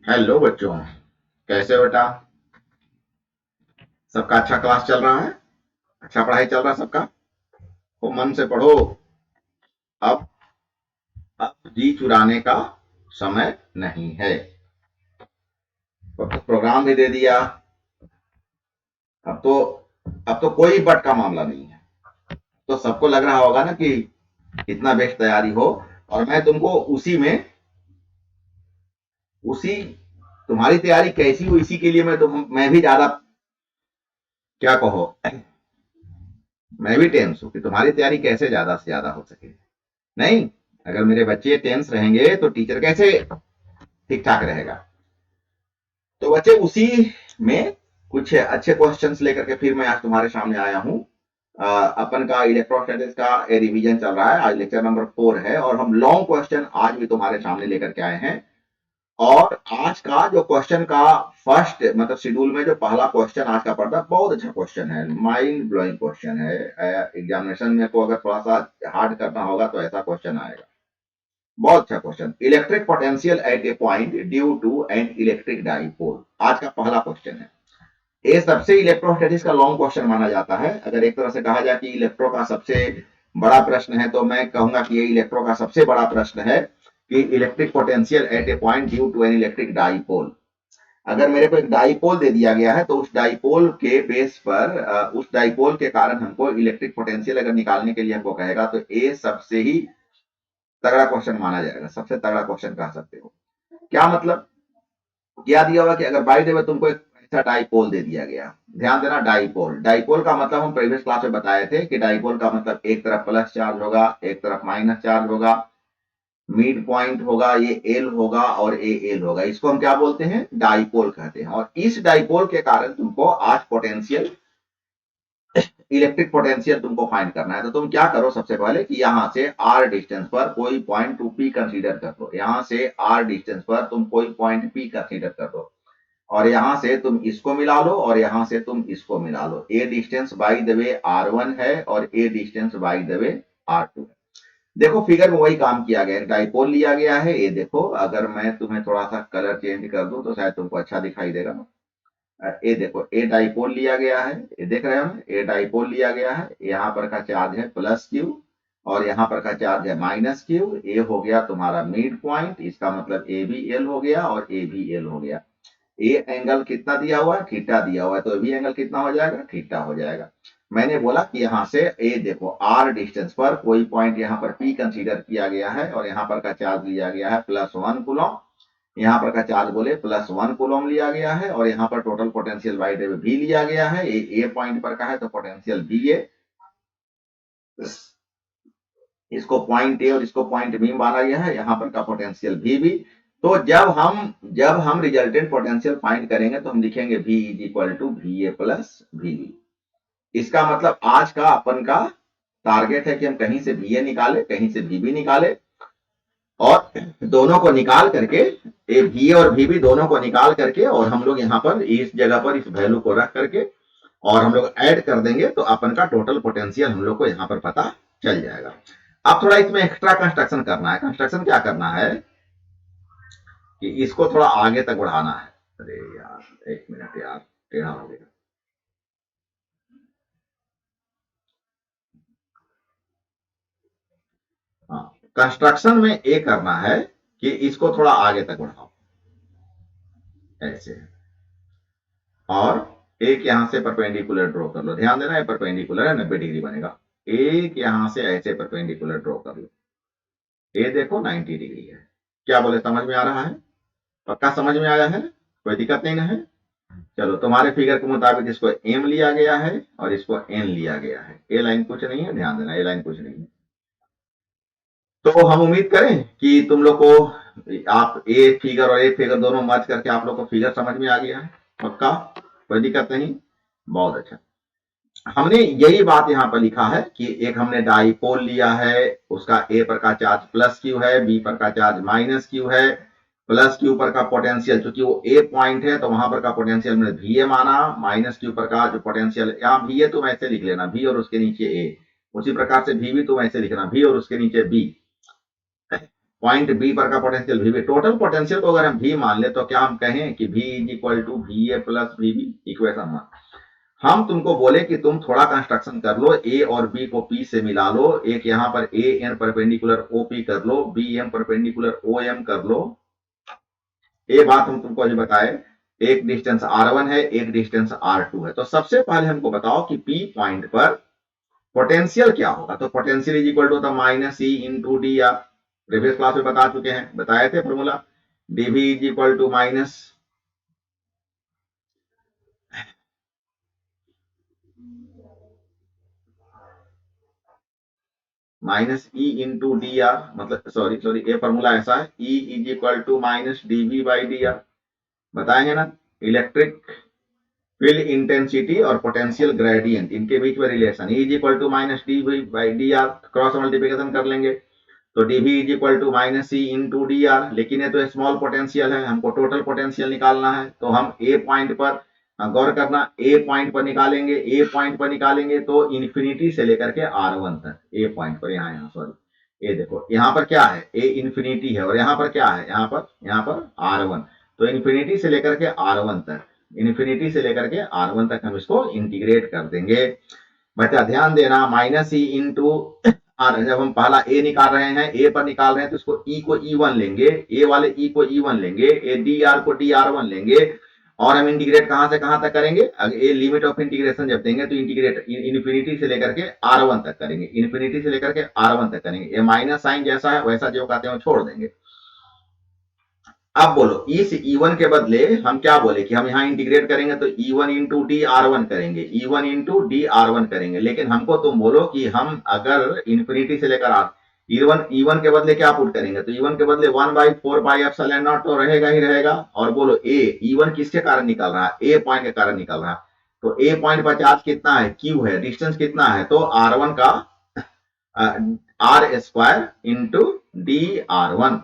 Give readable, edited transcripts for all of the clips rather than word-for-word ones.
Hello बच्चों, कैसे हो बेटा? सबका अच्छा क्लास चल रहा है? अच्छा पढ़ाई चल रहा है सबका? खूब मन से पढ़ो। अब अब जी चुराने का समय नहीं है। तो प्रोग्राम भी दे दिया। अब तो अब तो कोई बट का मामला नहीं है। तो सबको लग रहा होगा ना कि इतना बेस्ट तैयारी हो। और मैं तुमको उसी तुम्हारी तैयारी कैसी हो इसी के लिए मैं भी ज्यादा क्या कहो, मैं भी टेंस हूं कि तुम्हारी तैयारी कैसे ज्यादा से ज्यादा हो सके। नहीं, अगर मेरे बच्चे टेंस रहेंगे तो टीचर कैसे ठीक ठाक रहेगा। तो बच्चे उसी में कुछ अच्छे क्वेश्चंस लेकर के फिर मैं आज तुम्हारे सामने आया हूं। अपन का इलेक्ट्रोस्टैटिक्स का रिवीजन चल रहा है। आज लेक्चर नंबर 4 है और हम लॉन्ग क्वेश्चन आज भी तुम्हारे सामने लेकर के आए हैं। और आज का जो क्वेश्चन का फर्स्ट मतलब शेड्यूल में जो पहला क्वेश्चन आज का पड़ता है, बहुत अच्छा क्वेश्चन है, माइंड ब्लोइंग क्वेश्चन है। एग्जामिनेशन में को अगर थोड़ा सा हार्ड करना होगा तो ऐसा क्वेश्चन आएगा। बहुत अच्छा question. Electric potential at a point due to an electric dipole, आज का पहला क्वेश्चन है। ये सबसे इलेक्ट्रोस्टैटिक्स का लॉन्ग क्वेश्चन माना जाता है। अगर एक तरह से कहा जाए कि इलेक्ट्रो का सबसे बड़ा प्रश्न है तो मैं कहूंगा कि ये इलेक्ट्रो का सबसे बड़ा प्रश्न है कि electric potential at a point due to an electric dipole. अगर मेरे को एक डाइपोल दे दिया गया है तो उस डाइपोल के बेस पर उस डाइपोल के कारण हमको इलेक्ट्रिक पोटेंशियल अगर निकालने के लिए हमको कहेगा तो ये सबसे ही तगड़ा क्वेश्चन माना जाएगा, सबसे तगड़ा क्वेश्चन कह सकते हो। क्या मतलब, क्या दिया हुआ कि अगर बाई द वे तुमको एक ऐसा डाइपोल दे दिया गया। ध्यान देना, डाइपोल डाइपोल का मतलब हम प्रीवियस क्लास में बताए थे कि डाइपोल का मतलब एक तरफ प्लस चार्ज होगा, एक तरफ माइनस चार्ज होगा, मिड पॉइंट होगा, ये एल होगा और ए एल होगा। इसको हम क्या बोलते हैं? डाइपोल कहते हैं। और इस डाइपोल के कारण तुमको आज पोटेंशियल, इलेक्ट्रिक पोटेंशियल तुमको फाइंड करना है। तो तुम क्या करो, सबसे पहले कि यहां से आर डिस्टेंस पर कोई पॉइंट टू पी कंसीडर कर दो। यहां से आर डिस्टेंस पर तुम कोई पॉइंट पी कंसीडर कर दो और यहां से तुम इसको मिला लो और यहां से तुम इसको मिला लो। A distance by the way R1 है और a distance by the way R2 है। देखो फिगर में वही काम किया गया है, डाइपोल लिया गया है। ये देखो, अगर मैं तुम्हें थोड़ा सा कलर चेंज कर दूं तो शायद तुमको अच्छा दिखाई देगा। ये देखो, ए डाइपोल लिया गया है, ये देख रहे हो ना, ए डाइपोल लिया गया है। यहाँ पर का चार्ज है प्लस क्यू और यहाँ पर का चार्ज है माइनस क्यू। ए हो गया तुम्हारा मिड पॉइंट, इसका मतलब ए भी एल हो गया और ए भी एल हो गया। ए एंगल कितना दिया हुआ है? थीटा दिया हुआ है, तो बी एंगल कितना हो जाएगा? थीटा हो जाएगा। मैंने बोला कि यहां से ए देखो, आर डिस्टेंस पर कोई पॉइंट यहाँ पर पी कंसीडर किया गया है और यहाँ पर का चार्ज लिया गया है +1 कूलम। यहाँ पर का चार्ज बोले +1 कूलम लिया गया है और यहाँ पर टोटल पोटेंशियल बाई द वे भी लिया गया है। ए पॉइंट पर का है तो पोटेंशियल भी है, इसको पॉइंट ए और इसको पॉइंट बी माना गया है। यहाँ पर का पोटेंशियल भी। तो जब हम रिजल्टेंट पोटेंशियल फाइंड करेंगे तो हम लिखेंगे V is equal to VA plus VB। इसका मतलब आज का अपन का टारगेट है कि हम कहीं से VA निकाले, कहीं से VB निकाले और दोनों को निकाल करके, ए VA और VB दोनों को निकाल करके और हम लोग यहाँ पर इस जगह पर इस वैल्यू को रख करके और हम लोग ऐड कर देंगे तो अपन का टोटल पोटेंशियल हम लोग को यहाँ पर पता चल जाएगा। अब थोड़ा इसमें एक्स्ट्रा कंस्ट्रक्शन करना है। कंस्ट्रक्शन क्या करना है कि इसको थोड़ा आगे तक बढ़ाना है। अरे यार एक मिनट यार, टेढ़ा हो गया। हाँ, कंस्ट्रक्शन में ये करना है कि इसको थोड़ा आगे तक बढ़ाओ ऐसे, और एक यहां से परपेंडिकुलर ड्रॉ कर लो। ध्यान देना, ये परपेंडिकुलर है, 90 डिग्री बनेगा। एक यहां से ऐसे परपेंडिकुलर ड्रॉ कर लो, ये देखो 90 डिग्री है। क्या बोले, समझ में आ रहा है? पक्का समझ में आया है? कोई दिक्कत नहीं ना है? चलो, तुम्हारे फिगर के मुताबिक इसको एम लिया गया है और इसको एन लिया गया है। ए लाइन कुछ नहीं है, ध्यान देना, ए लाइन कुछ नहीं है। तो हम उम्मीद करें कि तुम लोग को आप ए फिगर और ए फिगर दोनों मर्ज करके आप लोग को फिगर समझ में आ गया है। पक्का? कोई दिक्कत नहीं? बहुत अच्छा। हमने यही बात यहाँ पर लिखा है कि एक हमने डाइपोल लिया है, उसका ए पर का चार्ज प्लस क्यू है, बी पर का चार्ज माइनस क्यू है। प्लस क्यू पर का पोटेंशियल, चूंकि वो ए पॉइंट है तो वहां पर का पोटेंशियल मैंने वी ए माना। माइनस क्यू पर का जो पोटेंशियल, यहाँ वी ए तुम ऐसे लिख लेना, वी और उसके नीचे ए। उसी प्रकार से वी भी तुम ऐसे लिखना, वी और उसके नीचे बी। पॉइंट बी पर का potential V B, total potential को अगर हम वी मान ले तो क्या हम कहें कि V is equal to V A plus V B, equation 1। हम तुमको बोले कि तुम थोड़ा कंस्ट्रक्शन कर लो, ए और बी को पी से मिला लो, एक यहाँ पर A N perpendicular O P कर लो, B M perpendicular O M कर लो। ये बात हम तुमको अभी बताए, एक डिस्टेंस r1 है, एक डिस्टेंस r2 है। तो सबसे पहले हमको बताओ कि पी पॉइंट पर पोटेंशियल क्या होगा। तो पोटेंशियल इज इक्वल टू होता minus E into D R, previous class में बता चुके हैं, बताए थे formula, DV is equal to minus E into D R, मतलब सॉरी सॉरी, ये फॉर्मूला ऐसा है, E is equal to minus DV by D R, बताएंगे ना। इलेक्ट्रिक फील्ड इंटेंसिटी और पोटेंशियल ग्रेडियंट, इनके बीच में relation, E is equal to minus DV by D R, cross multiplication कर लेंगे तो DV is equal to minus C into D R. लेकिन ये तो स्मॉल पोटेंशियल है, हमको टोटल पोटेंशियल निकालना है, तो हम ए पॉइंट पर गौर करना, ए पॉइंट पर निकालेंगे, ए पॉइंट पर निकालेंगे तो इन्फिनिटी से लेकर के R1 तक, ए पॉइंट पर, यहाँ सॉरी, ये देखो यहाँ पर क्या है, ए इन्फिनिटी है, और यहाँ पर क्या है, यहाँ पर R1, तो इन्फिनिटी से लेकर के R1 तक, इन्फिनिटी से लेकर के R1 तक हम इसको इंटीग्रेट कर देंगे। बच्चा ध्यान देना, माइनस ई इंटू आर, जब हम पहला ए निकाल रहे हैं, ए पर निकाल रहे हैं तो इसको ई को E1 लेंगे, ए वाले ई को E1 लेंगे, ए डी आर को DR1 लेंगे, और हम इंटीग्रेट कहां से कहां तक करेंगे, अगर ये लिमिट ऑफ इंटीग्रेशन जब देंगे तो इंटीग्रेट इन्फिनिटी से लेकर के R1 तक करेंगे, इन्फिनिटी से लेकर के R1 तक करेंगे। ये माइनस साइन जैसा है वैसा जो कहते हैं छोड़ देंगे। अब बोलो, इस E1 के बदले हम क्या बोले कि हम यहाँ इंटीग्रेट करेंगे तो E1 इंटू डी R1 करेंगे, E1 इंटू डी R1 करेंगे। लेकिन हमको तुम बोलो कि हम अगर इन्फिनिटी से लेकर E1 के बदले क्या पुट करेंगे, तो E1 के बदले 1/4 पाई एप्सिलॉन नॉट तो रहेगा ही रहेगा। और बोलो E1 किसके कारण निकल रहा है, ए पॉइंट के कारण निकल रहा है, तो ए पॉइंट पर चार्ज कितना है, क्यू है, डिस्टेंस कितना है, तो R1 का R square into D R1।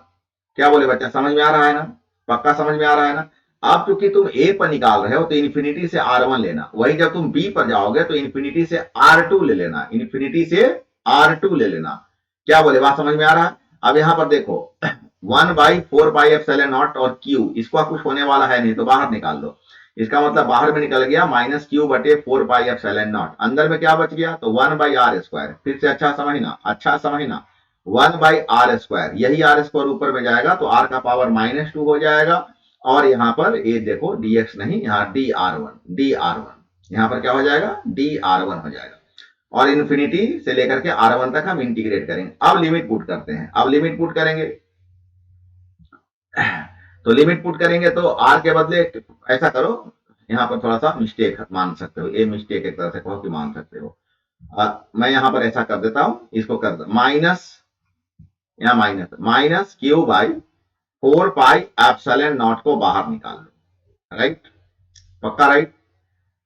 क्या बोले बच्चा, समझ में आ रहा है ना, पक्का समझ में आ रहा है ना। अब चूंकि तुम ए पर निकाल रहे हो तो इन्फिनिटी से R1 लेना, वही जब तुम बी पर जाओगे तो इन्फिनिटी से R2 ले लेना, इन्फिनिटी से R2 ले लेना। क्या बोले, बात समझ में आ रहा है। अब यहां पर देखो 1/4 पाई एप्सिलॉन नॉट और क्यू, इसका कुछ होने वाला है नहीं तो बाहर निकाल लो, इसका मतलब बाहर में निकल गया माइनस क्यू बटे 4 पाई एप्सिलॉन नॉट, अंदर में क्या बच गया, तो 1/r स्क्वायर, फिर से अच्छा समझना, अच्छा समझना, 1/r स्क्वायर, यही r स्क्वायर ऊपर में जाएगा तो r का पावर -2 हो जाएगा, और यहाँ पर ये देखो dx नहीं, यहाँ dr1, यहाँ पर क्या हो जाएगा, dr1 हो जाएगा। और इन्फिनिटी से लेकर के R1 तक हम इंटीग्रेट करेंगे। अब लिमिट पुट करते हैं, अब लिमिट पुट करेंगे, तो लिमिट पुट करेंगे तो r के बदले ऐसा करो, यहाँ पर थोड़ा सा मिस्टेक मान सकते हो, ये मिस्टेक एक तरह से कहो कि मान सकते हो। मैं यहाँ पर ऐसा कर देता हूं, इसको कर दो माइनस, यहाँ minus Q by 4 pi epsilon naught को बाहर निकाल लो, राइट, पक्का राइट।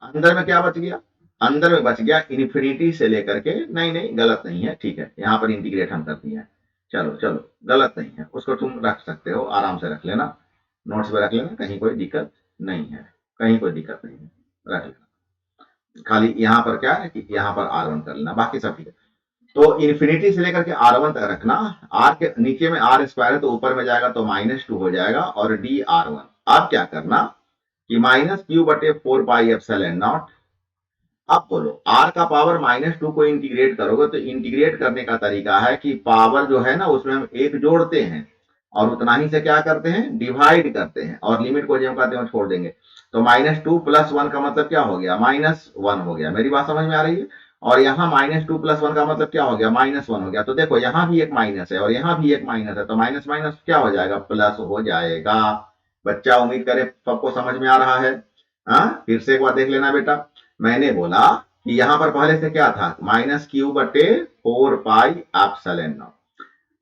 अंदर में क्या बच गया, अंदर में बच गया इन्फिनिटी से लेकर के, नहीं नहीं गलत नहीं है, ठीक है, यहाँ पर इंटीग्रेट हम कर दिए हैं, चलो चलो गलत नहीं है, उसको तुम रख सकते हो, आराम से रख लेना, नोट्स पे रख लेना, कहीं कोई दिक्कत नहीं है, कहीं कोई दिक्कत नहीं है, रख लेना। खाली यहाँ पर क्या है कि यहाँ पर R1 कर लेना, बाकी सब ठीक है। तो इन्फिनिटी से लेकर के R1 तक रखना, R के नीचे में R स्क्वायर है तो ऊपर में जाएगा तो -2 हो जाएगा, और dr1। अब क्या करना कि माइनस क्यू बटे 4 पाई एप्सिलॉन नॉट, अब बोलो r का पावर -2 को इंटीग्रेट करोगे तो इंटीग्रेट करने का तरीका है कि पावर जो है ना उसमें हम एक जोड़ते हैं और उतना ही से क्या करते हैं, डिवाइड करते हैं, और लिमिट को जो कहते हैं छोड़ देंगे। तो -2 + 1 का मतलब क्या हो गया, -1 हो गया, मेरी बात समझ में आ रही है। और यहाँ -2 + 1 का मतलब क्या हो गया, -1 हो गया। तो देखो यहाँ भी एक माइनस है और यहाँ भी एक माइनस है, तो माइनस माइनस क्या हो जाएगा, प्लस हो जाएगा। बच्चा उम्मीद करे सबको समझ में आ रहा है। हाँ, फिर से एक बार देख लेना बेटा, मैंने बोला कि यहाँ पर पहले से क्या था, -q बटे 4 पाई एप्सिलॉन नॉट।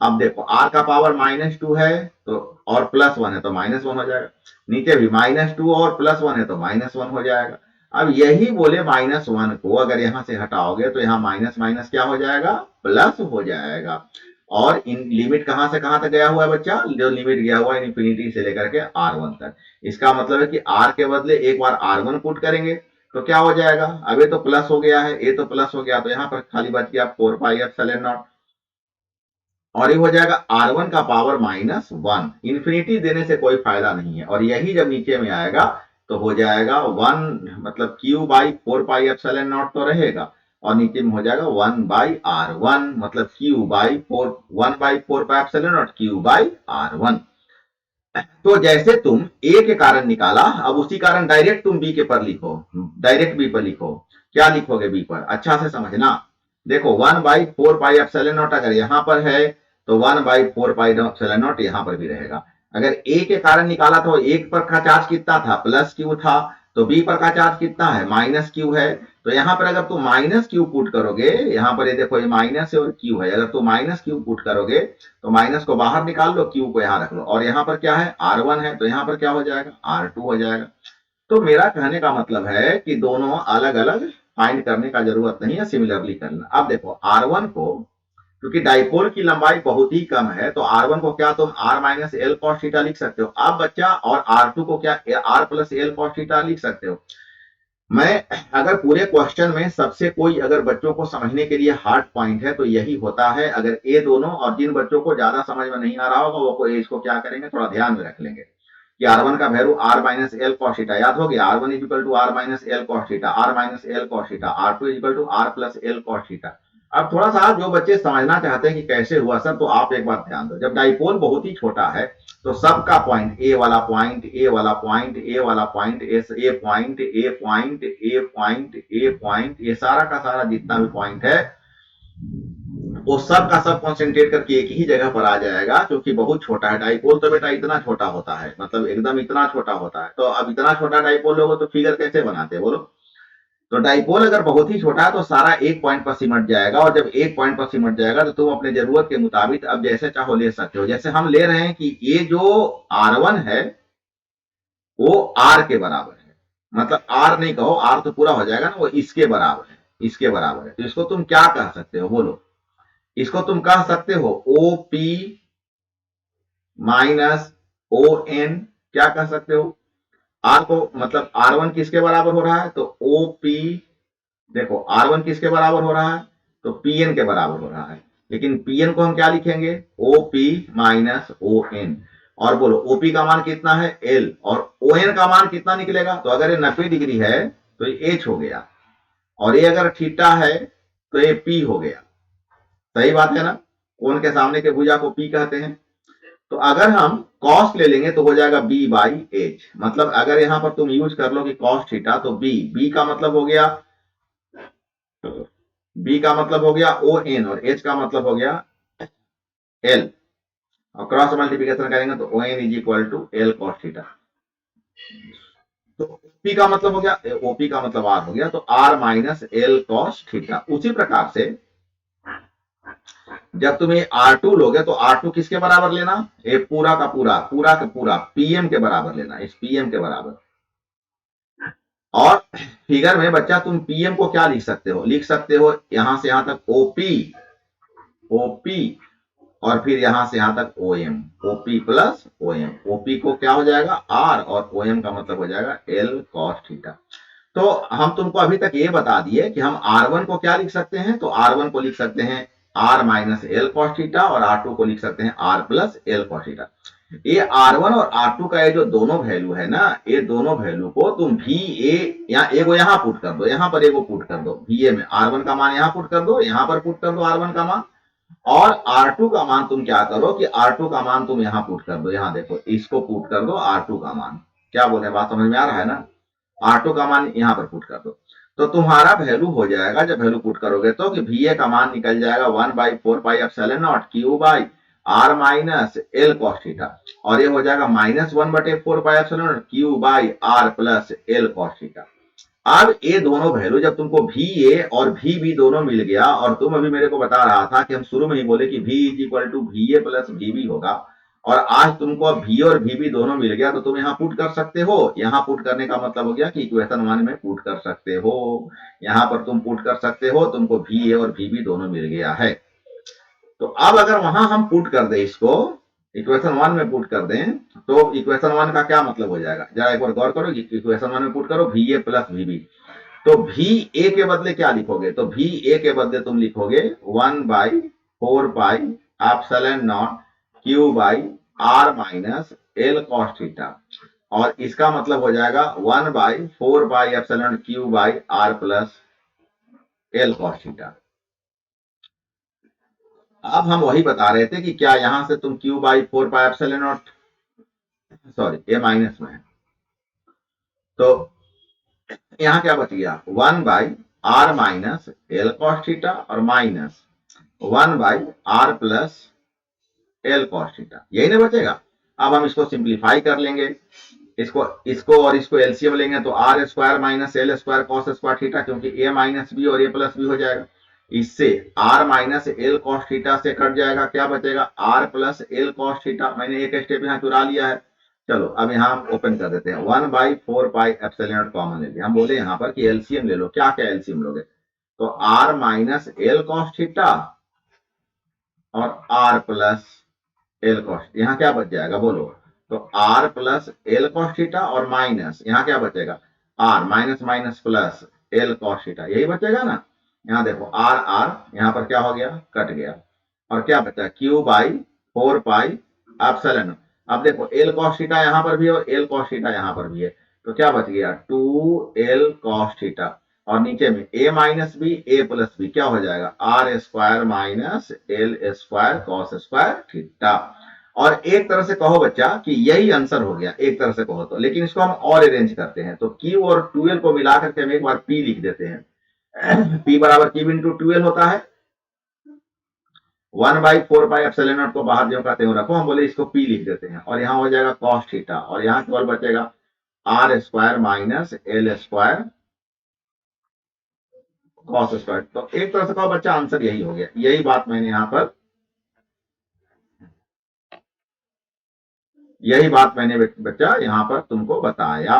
अब देखो r का पावर -2 है तो और +1 है तो -1 हो जाएगा, नीचे भी -2 और +1 है तो -1 हो जाएगा। अब यही बोले -1 को अगर यहां से हटाओगे तो यहाँ माइनस माइनस क्या हो जाएगा, प्लस हो जाएगा। और इन लिमिट कहां से कहां तक गया हुआ है बच्चा, जो लिमिट गया हुआ है इन्फिनिटी से लेकर के R1 तक। इसका मतलब है कि r के बदले एक बार R1 पुट करेंगे तो क्या हो जाएगा, अब ये तो प्लस हो गया है, ये तो प्लस हो गया, तो यहाँ पर खाली बच गया 4 पाई एप्सिलॉन नॉट। और ये हो जाएगा R1 का पावर -1। इन्फिनिटी देने से कोई फायदा नहीं है, और यही जब नीचे में आएगा तो हो जाएगा 1 मतलब Q/4πε0 तो रहेगा, और नीचे में हो जाएगा 1/R1 मतलब Q/4 1/4πε0 Q/R1। तो जैसे तुम ए के कारण निकाला, अब उसी कारण डायरेक्ट तुम बी के पर लिखो, डायरेक्ट बी पर लिखो। क्या लिखोगे बी पर, अच्छा से समझना। देखो 1/4πε0 अगर यहां पर है तो 1/4πε0 यहां पर भी रहेगा। अगर ए के कारण निकाला तो एक पर का चार्ज कितना था, +Q था, तो बी पर का चार्ज कितना है, -Q है। तो यहां पर अगर तुम -Q पुट करोगे, यहां पर ये देखो ये माइनस है और Q है, अगर तुम -Q पुट करोगे तो माइनस को बाहर निकाल लो, Q को यहां रख लो, और यहां पर क्या है, R1 है, तो यहां पर क्या हो जाएगा, R2 हो जाएगा। तो मेरा कहने का मतलब है कि दोनों अलग अलग फाइंड करने का जरूरत नहीं है, सिमिलरली करना। अब देखो R1 को, क्योंकि डाइपोल की लंबाई बहुत ही कम है, तो R1 को क्या तुम R-L cos थीटा लिख सकते हो अब बच्चा, और R2 को क्या R+L cos थीटा लिख सकते हो। मैं अगर पूरे क्वेश्चन में सबसे कोई अगर बच्चों को समझने के लिए हार्ड पॉइंट है तो यही होता है। अगर ये दोनों, और जिन बच्चों को ज्यादा समझ में नहीं आ रहा होगा वो इसको क्या करेंगे, थोड़ा ध्यान में रख लेंगे कि R1 का वैल्यू R-L cos थीटा, याद हो गया, R1 = R-L cos theta, R-L cos theta, R2 = R+L cos theta. अब थोड़ा सा जो बच्चे समझना चाहते हैं कि कैसे हुआ सर, तो आप एक बात ध्यान दो, जब डाइपोल बहुत ही छोटा है तो सबका पॉइंट, ए वाला पॉइंट, ए वाला पॉइंट, ए वाला पॉइंट, ए पॉइंट, ए पॉइंट, ए पॉइंट, ए पॉइंट, ये सारा का सारा जितना भी पॉइंट है वो सब का सब कॉन्सेंट्रेट करके एक ही जगह पर आ जाएगा, क्योंकि बहुत छोटा है डाइपोल। तो बेटा इतना छोटा होता है, मतलब एकदम इतना छोटा होता है। तो अब इतना छोटा डाइपोल लोगे तो फिगर कैसे बनाते बोलो। तो डाइपोल अगर बहुत ही छोटा है तो सारा एक पॉइंट पर सिमट जाएगा, और जब एक पॉइंट पर सिमट जाएगा तो तुम अपने जरूरत के मुताबिक अब जैसे चाहो ले सकते हो। जैसे हम ले रहे हैं कि ये जो R1 है वो R के बराबर है, मतलब R नहीं कहो, R तो पूरा हो जाएगा ना, वो इसके बराबर है, इसके बराबर है। तो इसको तुम क्या कह सकते हो बोलो, इसको तुम कह सकते हो OP माइनस ON, क्या कह सकते हो। R को मतलब R1 किसके बराबर हो रहा है, तो OP, देखो R1 किसके बराबर हो रहा है, तो PN के बराबर हो रहा है। लेकिन PN को हम क्या लिखेंगे, OP माइनस ON। और बोलो OP का मान कितना है, L, और ON का मान कितना निकलेगा, तो अगर ये 90 डिग्री है तो ये H हो गया, और ये अगर थीटा है तो ये P हो गया। सही बात है ना, कोण के सामने के भुजा को P कहते हैं। तो अगर हम कॉस ले लेंगे तो हो जाएगा B/H, मतलब अगर यहां पर तुम यूज कर लो कि कॉस थीटा, तो B का मतलब हो गया, B का मतलब हो गया ON, और H का मतलब हो गया L, और क्रॉस मल्टीप्लिकेशन करेंगे तो ON = L cos थीटा। तो OP का मतलब हो गया, OP का मतलब R हो गया, तो R-L cos थीटा। उसी प्रकार से जब तुम ये R2 लोगे तो R2 किसके बराबर लेना, ये पूरा का पूरा, पूरा का पूरा PM के बराबर लेना, इस PM के बराबर। और फिगर में बच्चा तुम PM को क्या लिख सकते हो, लिख सकते हो यहां से यहां तक OP, और फिर यहां से यहां तक OM, OP plus OM। OP को क्या हो जाएगा R, और OM का मतलब हो जाएगा L cos थीटा। तो हम तुमको अभी तक ये बता दिए कि हम R1 को क्या लिख सकते हैं, तो R1 को लिख सकते हैं R-L cos थीटा, और R2 को लिख सकते हैं R+L cos थीटा। ये R1 और R2 का ये जो दोनों वैल्यू है ना, ये दोनों वैल्यू को तुम VA, यहाँ एगो यहाँ पुट कर दो, यहाँ पर एगो पुट कर दो, VA में R1 का मान यहाँ पुट कर दो, यहाँ पर पुट कर दो R1 का मान, और R2 का मान तुम क्या करो कि R2 का मान तुम यहाँ पुट कर दो, यहाँ देखो इसको पुट कर दो R2 का मान। क्या बोले, बात समझ में आ रहा है ना, R2 का मान यहाँ पर पुट कर दो, तो तुम्हारा वैल्यू हो जाएगा, जब वैल्यू पुट करोगे तो कि VA का मान निकल जाएगा 1/4πε0 Q/R-L cos थीटा, और ये हो जाएगा -1/4πε0 Q/R+L cos थीटा। अब ये दोनों वैल्यू जब तुमको VA और VB दोनों मिल गया, और तुम अभी मेरे को बता रहा था कि हम शुरू में ही बोले कि V = VA प्लस VB होगा, और आज तुमको V और VB दोनों मिल गया, तो तुम यहाँ पुट कर सकते हो। यहाँ पुट करने का मतलब हो गया कि इक्वेशन 1 में पुट कर सकते हो, यहाँ पर तुम पुट कर सकते हो, तुमको VA और VB दोनों मिल गया है। तो अब अगर वहां हम पुट कर दे, इसको इक्वेशन 1 में पुट कर दें, तो इक्वेशन 1 का क्या मतलब हो जाएगा, जरा एक बार गौर करो। इक्वेशन 1 में पुट करो VA प्लस VB, तो VA के बदले क्या लिखोगे, तो VA के बदले तुम लिखोगे 1/4πε0 epsilon not Q by r minus L cos theta, और इसका मतलब हो जाएगा 1 by 4 pi epsilon q by r plus L cos theta. अब हम वही बता रहे थे कि क्या यहां से तुम q by 4 pi epsilon naught, sorry ये माइनस में है, तो यहां क्या बच गया 1 by r minus L cos theta और minus 1 by r plus L cos theta, यही ना बचेगा। अब हम इसको सिंप्लीफाई कर लेंगे, इसको इसको और इसको एलसीएम लेंगे तो R square minus L square cos square theta, क्योंकि ए माइनस बी और ए प्लस बी हो जाएगा। इससे R minus L cos theta से कट जाएगा, क्या बचेगा R plus L cos theta. मैंने एक स्टेप यहाँ चुरा लिया है। चलो अब यहाँ हम ओपन कर देते हैं, 1 by 4 pi epsilon not common ले लिया। हम बोले यहाँ पर कि एलसीएम ले लो, क्या क्या एलसीएम लोगे, तो R minus L cos theta और आर प्लस एल कॉस, यहाँ क्या बच जाएगा बोलो, तो R plus L cos theta और माइनस यहाँ क्या बचेगा R minus minus plus L cos theta, यही बचेगा ना। यहाँ देखो आर आर यहाँ पर क्या हो गया, कट गया, और क्या बचा क्यू बाई 4 पाई एप्सिलॉन। अब देखो एल कॉस थीटा यहाँ पर भी है और एल कॉस थीटा यहाँ पर भी है, तो क्या बच गया 2 एल कॉस थीटा, और नीचे में A minus B A plus B क्या हो जाएगा R square minus L square cos square theta. और एक तरह से कहो बच्चा कि यही आंसर हो गया, एक तरह से कहो तो, लेकिन इसको हम और अरेंज करते हैं, तो Q और 12 को मिलाकर के हम एक बार P लिख देते हैं। P बराबर Q इंटू 12 होता है, 1 बाई 4 पाई एप्सिलॉन नॉट को बाहर जो का त्यों रखो, हम बोले इसको P लिख देते हैं, और यहाँ हो जाएगा कॉस थीटा, और यहाँ केवल बचेगा R square minus L square cos square. तो एक तरह से कहो बच्चा आंसर यही हो गया, यही बात मैंने यहाँ पर, यही बात मैंने बच्चा यहाँ पर तुमको बताया।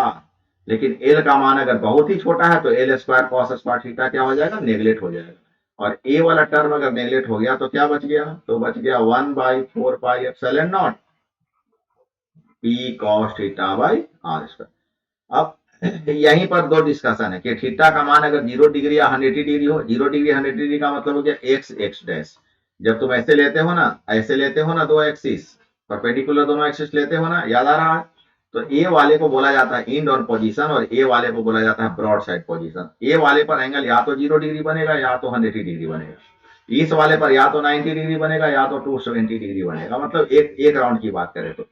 लेकिन एल का मान अगर बहुत ही छोटा है तो L square cos square theta क्या हो जाएगा, नेगलेक्ट हो जाएगा, और ए वाला टर्म अगर नेगलेक्ट हो गया तो क्या बच गया, तो बच गया 1 by 4 pi epsilon nought P cos theta by R square. अब यहीं पर दो डिस्कशन है कि थीटा का मान अगर 0 डिग्री या 180 डिग्री हो, 0 डिग्री 100 डिग्री का मतलब हो गया एक्स एक्स डैश। जब तुम ऐसे लेते हो ना, ऐसे लेते हो ना, दो एक्सिस परपेंडिकुलर दोनों एक्सिस लेते हो ना, याद आ रहा है, तो ए वाले को बोला जाता है इंड ऑन पोजीशन और ए वाले को बोला जाता है ब्रॉड साइड पोजीशन। ए वाले पर एंगल या तो 0 डिग्री बनेगा या तो 180 डिग्री बनेगा, इस वाले पर या तो 90 डिग्री बनेगा या तो 270 डिग्री बनेगा, मतलब एक एक राउंड की बात करें तो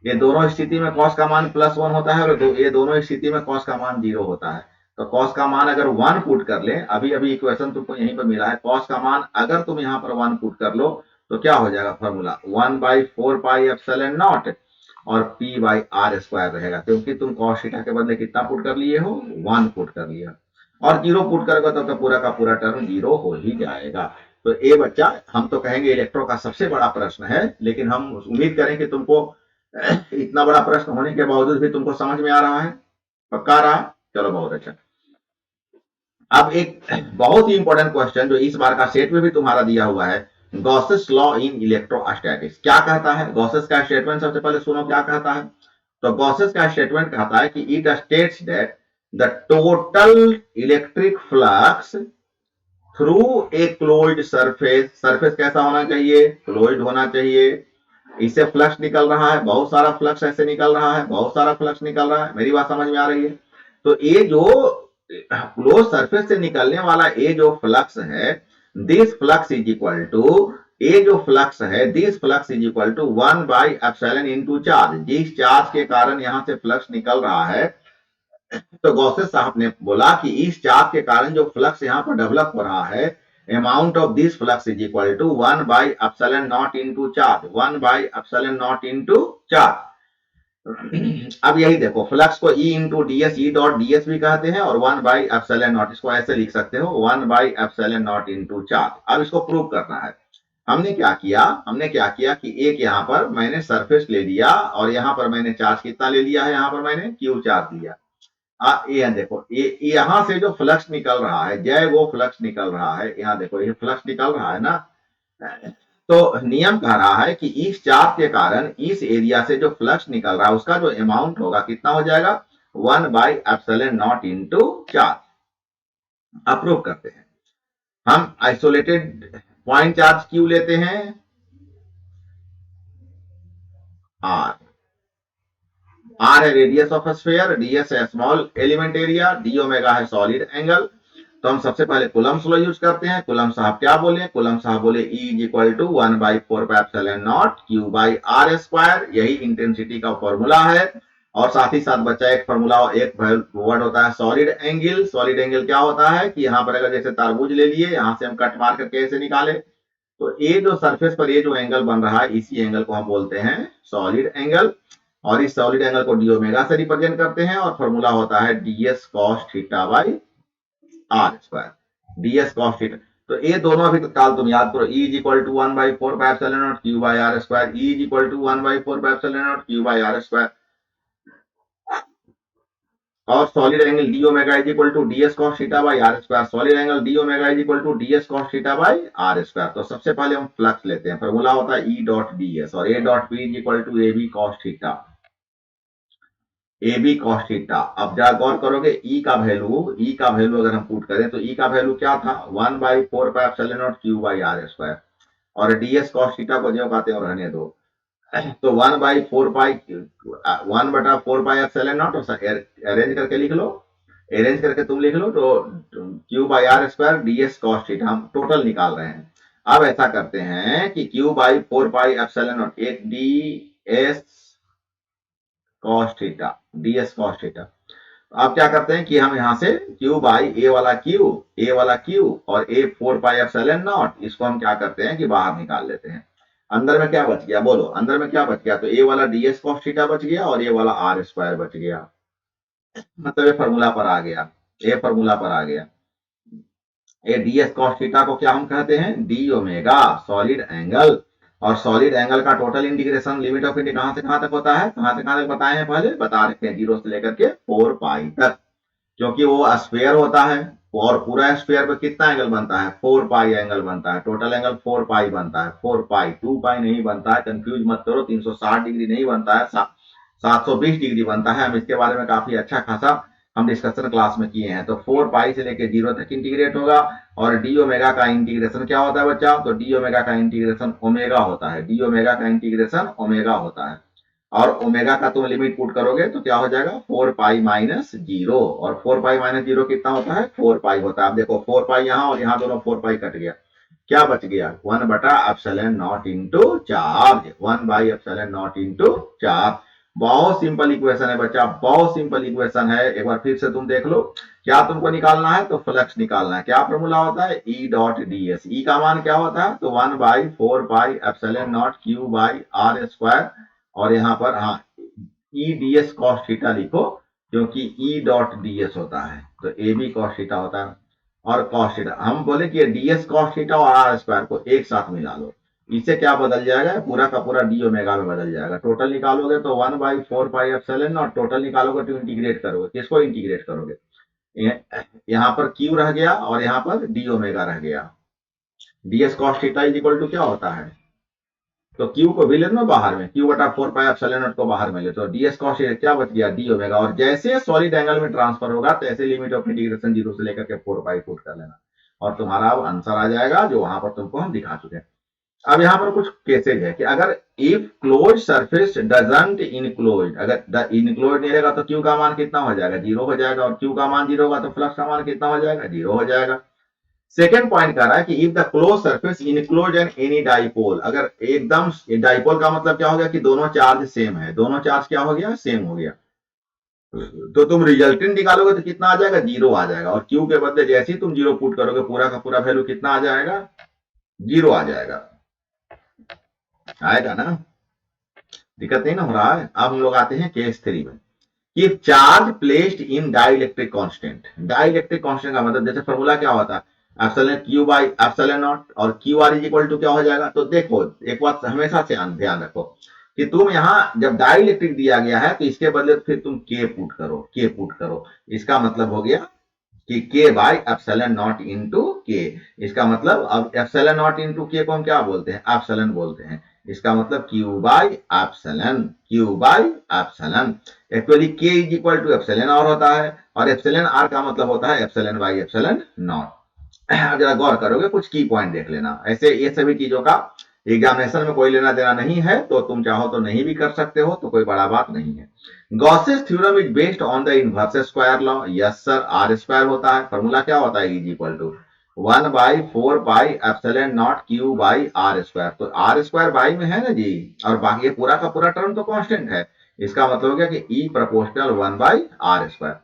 ये दोनों स्थिति में कॉस का मान +1 होता है और ये दोनों स्थिति में कॉस का मान 0 होता है। तो कॉस का मान अगर 1 पुट कर ले, अभी अभी इक्वेशन तुमको यहीं पर मिला है, कॉस का मान अगर तुम यहाँ पर 1 पुट कर लो तो क्या हो जाएगा formula 1 by 4 pi epsilon not और P बाई आर स्क्वायर रहेगा, क्योंकि तुम कॉस थीटा के बदले कितना पुट कर लिए हो 1 पुट कर लिया, और 0 पुट करोगे तब तो पूरा का पूरा टर्म 0 हो ही जाएगा। तो ये बच्चा हम तो कहेंगे इलेक्ट्रो का सबसे बड़ा प्रश्न है, लेकिन हम उम्मीद करें कि तुमको इतना बड़ा प्रश्न होने के बावजूद भी तुमको समझ में आ रहा है, पक्का रहा, चलो बहुत अच्छा। अब एक बहुत ही इंपॉर्टेंट क्वेश्चन जो इस बार का सेट में भी तुम्हारा दिया हुआ है, गॉसेस लॉ इन इलेक्ट्रोस्टैटिक्स क्या कहता है। गॉसेस का स्टेटमेंट सबसे पहले सुनो क्या कहता है, तो गॉसेस का स्टेटमेंट कहता है कि it states that the total electric flux through a closed surface, surface कैसा होना चाहिए, क्लोज्ड होना चाहिए, इससे फ्लक्स निकल रहा है, बहुत सारा फ्लक्स ऐसे निकल रहा है, बहुत सारा फ्लक्स निकल रहा है, मेरी बात समझ में आ रही है। तो ये जो क्लोज सरफेस से निकलने वाला ये जो फ्लक्स है, this flux is equal to, ये जो फ्लक्स है this flux is equal to 1 by epsilon into charge, जिस चार्ज के कारण यहां से फ्लक्स निकल रहा है, तो गॉसेस साहब ने बोला कि इस चार्ज के कारण जो फ्लक्स यहाँ पर डेवलप हो रहा है, amount of this flux is equal to 1 by epsilon nought into charge, 1 by epsilon nought into charge. अब यही देखो फ्लक्स को E into ds E dot ds भी कहते हैं, और 1 बाई एप्सिलॉन नॉट, इसको ऐसे लिख सकते हो 1 by epsilon nought into charge. अब इसको प्रूव करना है। हमने क्या किया कि एक यहाँ पर मैंने सरफेस ले लिया और यहाँ पर मैंने चार्ज कितना ले लिया है, यहाँ पर मैंने Q चार्ज लिया। ये देखो ये यहाँ से जो फ्लक्स निकल रहा है, जय वो फ्लक्स निकल रहा है, यहाँ देखो ये फ्लक्स निकल रहा है ना, तो नियम कह रहा है कि इस चार्ज के कारण इस एरिया से जो फ्लक्स निकल रहा है उसका जो अमाउंट होगा कितना हो जाएगा 1 by epsilon nought into charge. Approve करते हैं। हम आइसोलेटेड पॉइंट चार्ज क्यू लेते हैं, आर। आर है रेडियस ऑफ स्फीयर, डीएस है small element area, D omega है सॉलिड एंगल। तो हम सबसे पहले कूलम्स लॉ यूज करते हैं। कूलम साहब क्या बोले? कूलम साहब बोले E is equal to 1/4πε0 Q/r²। यही इंटेंसिटी का फॉर्मूला है। और साथ ही साथ बच्चा एक फॉर्मूला, एक वर्ड होता है सॉलिड एंगल। सॉलिड एंगल क्या होता है कि यहाँ पर अगर जैसे तरबूज ले लिए, यहाँ से हम कट मार करके ऐसे निकाले, तो ये जो सरफेस पर ये जो एंगल बन रहा है, इसी एंगल को हम बोलते हैं सॉलिड एंगल। और इस सॉलिड एंगल को डी ओमेगा से रिप्रेजेंट करते हैं। और फॉर्मूला होता है ds cos θ/r²। ds cos theta. तो ये दोनों अभी तत्काल तुम याद करो। E is equal to 1/4πε0 Q/r²। E is equal to 1/4πε0 Q/r²। और solid angle D omega is equal to ds cos θ/r²। Solid angle D omega is equal to ds cos θ/r²। तो सबसे पहले हम फ्लक्स लेते हैं। Formula होता है E dot ds और A dot P is equal to AB cos θ। AB cos θ। अब जरा गौर करोगे, E का वैल्यू अगर हम पुट करें तो E का वैल्यू क्या था? 1/4πε0 Q/r²। और ds cos θ को जो कहते हैं रहने दो। तो 1/4πε0 अरेंज करके लिख लो। अरेंज करके तुम लिख लो तो Q/r² ds cos θ हम टोटल निकाल रहे हैं। अब ऐसा करते हैं कि Q/4πε0 एक ds cos θ, ds cos θ। अब क्या करते हैं कि हम यहां से Q बाई A वाला Q और A 4πε0, इसको हम क्या करते हैं कि बाहर निकाल लेते हैं। अंदर में क्या बच गया? बोलो, अंदर में क्या बच गया? तो A वाला ds cos θ बच गया और A वाला r² बच गया। मतलब ये फॉर्मूला पर आ गया। ये फॉर्मूला पर आ गया। ये ds cos θ को क्या हम कहते हैं? D omega solid angle. और सॉलिड एंगल का total integration limit of integration कहां से कहां तक होता है? कहां से कहां तक बताए हैं? पहले बता रखे हैं, 0 से लेकर के 4 पाई तक। क्योंकि वो स्फीयर होता है और पूरा स्फीयर पे कितना एंगल बनता है? 4 पाई एंगल बनता है। टोटल एंगल 4 पाई बनता है। 4 पाई, 2 पाई नहीं बनता है, कंफ्यूज मत करो। 360 डिग्री नहीं बनता है, 720 डिग्री बनता है। हम इसके बारे में काफी अच्छा खासा हम डिस्कशन क्लास में किए हैं। तो 4 पाई से लेके 0 तक इंटीग्रेट होगा। और डी ओमेगा का इंटीग्रेशन क्या होता है बच्चा? तो डी ओमेगा का इंटीग्रेशन ओमेगा होता है। डी ओमेगा का इंटीग्रेशन ओमेगा होता है। और ओमेगा का तुम लिमिट पुट करोगे तो क्या हो जाएगा? 4 पाई माइनस 0। और 4 पाई माइनस 0 कितना होता है? 4 पाई होता है। अब देखो 4 पाई यहाँ और यहाँ दोनों 4 पाई कट गया। क्या बच गया? 1/ε0 इंटू चार्ज। 1/ε0 into charge. बहुत सिंपल इक्वेशन है बच्चा, बहुत सिंपल इक्वेशन है। एक बार फिर से तुम देख लो। क्या तुमको निकालना है? तो फ्लक्स निकालना है। क्या फॉर्मूला होता है? E dot ds। E का मान क्या होता है? तो 1/4πε0 Q/r²। और यहाँ पर हाँ E ds cos θ लिखो, क्योंकि E डॉट ds होता है तो AB cos θ होता है। और cos θ हम बोले कि ds cos θ और r² को एक साथ मिला लो। इससे क्या बदल जाएगा? पूरा का पूरा डी ओमेगा में बदल जाएगा। टोटल निकालोगे तो 1/4πε0। टोटल निकालोगे तो इंटीग्रेट करोगे। किसको इंटीग्रेट करोगे? यहाँ पर Q रह गया और यहाँ पर डी ओमेगा रह गया। ds cos θ is equal to क्या होता है? तो Q को भी ले लो बाहर में, Q/4πε0 को बाहर में ले तो ds cos θ क्या बच गया? D omega. और जैसे सॉलिड एंगल में ट्रांसफर होगा तैसे लिमिट ऑफ इंटीग्रेशन 0 से लेकर के 4 पाई पुट कर लेना और तुम्हारा अब आंसर आ जाएगा, जो वहां पर तुमको हम दिखा चुके हैं। अब यहाँ पर कुछ केसेज है कि अगर if close surface doesn't enclose, अगर इनक्लोज नहीं रहेगा तो Q का मान कितना हो जाएगा? 0 हो जाएगा। और Q का मान 0 होगा तो फ्लक्स का मान कितना हो जाएगा? 0 हो जाएगा। सेकेंड पॉइंट कह रहा है कि if the close surface enclose an any dipole, अगर एकदम डाइपोल का मतलब क्या हो गया कि दोनों चार्ज सेम है। दोनों चार्ज क्या हो गया? सेम हो गया। तो तुम रिजल्टेंट निकालोगे तो कितना आ जाएगा? 0 आ जाएगा। और Q के बदले जैसे ही तुम 0 पुट करोगे पूरा का पूरा वैल्यू कितना आ जाएगा? 0 आ जाएगा। आएगा ना? दिक्कत नहीं ना हो रहा है? अब हम लोग आते हैं केस 3 में कि charge placed in dielectric constant. Dielectric constant का मतलब जैसे फॉर्मूला क्या होता है? Epsilon Q by epsilon not. और QR इज इक्वल टू क्या हो जाएगा? तो देखो एक बात हमेशा से ध्यान रखो कि तुम यहाँ जब डाइलेक्ट्रिक दिया गया है तो इसके बदले फिर तुम K पुट करो, K पुट करो। इसका मतलब हो गया कि K by epsilon not into K। इसका मतलब अब एप्सिलॉन नॉट इंटू K को हम क्या बोलते हैं? एप्सिलॉन बोलते हैं। इसका मतलब Q by epsilon, Q by epsilon. Actually K is equal to epsilon R होता है और एप्सिलॉन आर का मतलब होता है एप्सिलॉन बाई एप्सिलॉन नॉट। जरा गौर करोगे, कुछ की पॉइंट देख लेना। ऐसे ये सभी चीजों का एग्जामिनेशन में कोई लेना देना नहीं है तो तुम चाहो तो नहीं भी कर सकते हो, तो कोई बड़ा बात नहीं है। Gauss's theorem is based on the inverse square law. Yes sir, R square होता है, फॉर्मूला क्या होता है, is equal to 1/4 epsilon not Q by R square. तो आर स्क्वायर बाई में है ना जी, और बाकी ये पूरा का पूरा टर्म तो कांस्टेंट है। इसका मतलब हो गया कि ई प्रोपोर्शनल 1/r²।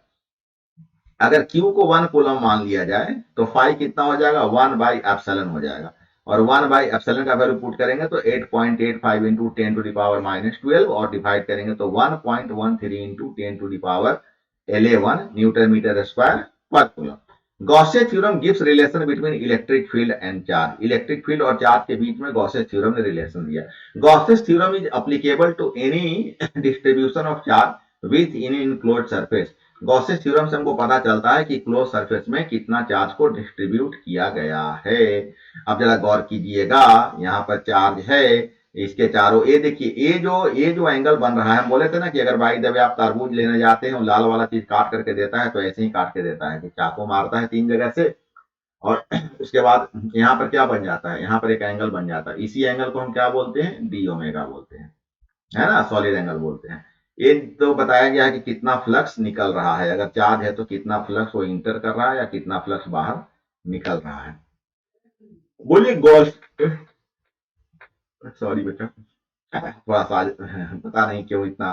अगर Q को 1 कूलम मान लिया जाए तो फाई कितना हो जाएगा, 1/एप्सिलॉन हो जाएगा। और 1/एप्सिलॉन का वैल्यू पुट करेंगे तो 8.85 इंटू 10⁻12 और डिवाइड करेंगे तो 1.13 इंटू 10⁻11 न्यूटन मीटर स्क्वायर पर coulomb. Gauss's theorem gives relation between electric field and charge. Electric field और चार्ज के बीच में गॉसेस थ्योरम ने रिलेशन दिया। Gauss's theorem is applicable to any distribution of charge within enclosed surface. गॉसेस थ्योरम से हमको पता चलता है कि क्लोज सरफेस में कितना चार्ज को डिस्ट्रीब्यूट किया गया है। अब जरा गौर कीजिएगा, यहाँ पर चार्ज है, इसके चारों, ये देखिए, ये जो एंगल बन रहा है, हम बोले थे ना कि अगर बाई द वे आप तरबूज लेने जाते हैं, लाल वाला चीज काट करके देता है तो ऐसे ही काट के देता है कि चाकू मारता है 3 जगह से, और उसके बाद यहाँ पर क्या बन जाता है, यहाँ पर एक एंगल बन जाता है। इसी एंगल को हम क्या बोलते हैं, डी ओमेगा बोलते हैं, है ना, सॉलिड एंगल बोलते हैं। ये तो बताया गया है कि कितना फ्लक्स निकल रहा है, अगर चार्ज है तो कितना फ्लक्स वो इंटर कर रहा है या कितना फ्लक्स बाहर निकल रहा है। बोलिए गॉस, सॉरी बेटा, थोड़ा सा पता नहीं क्यों इतना।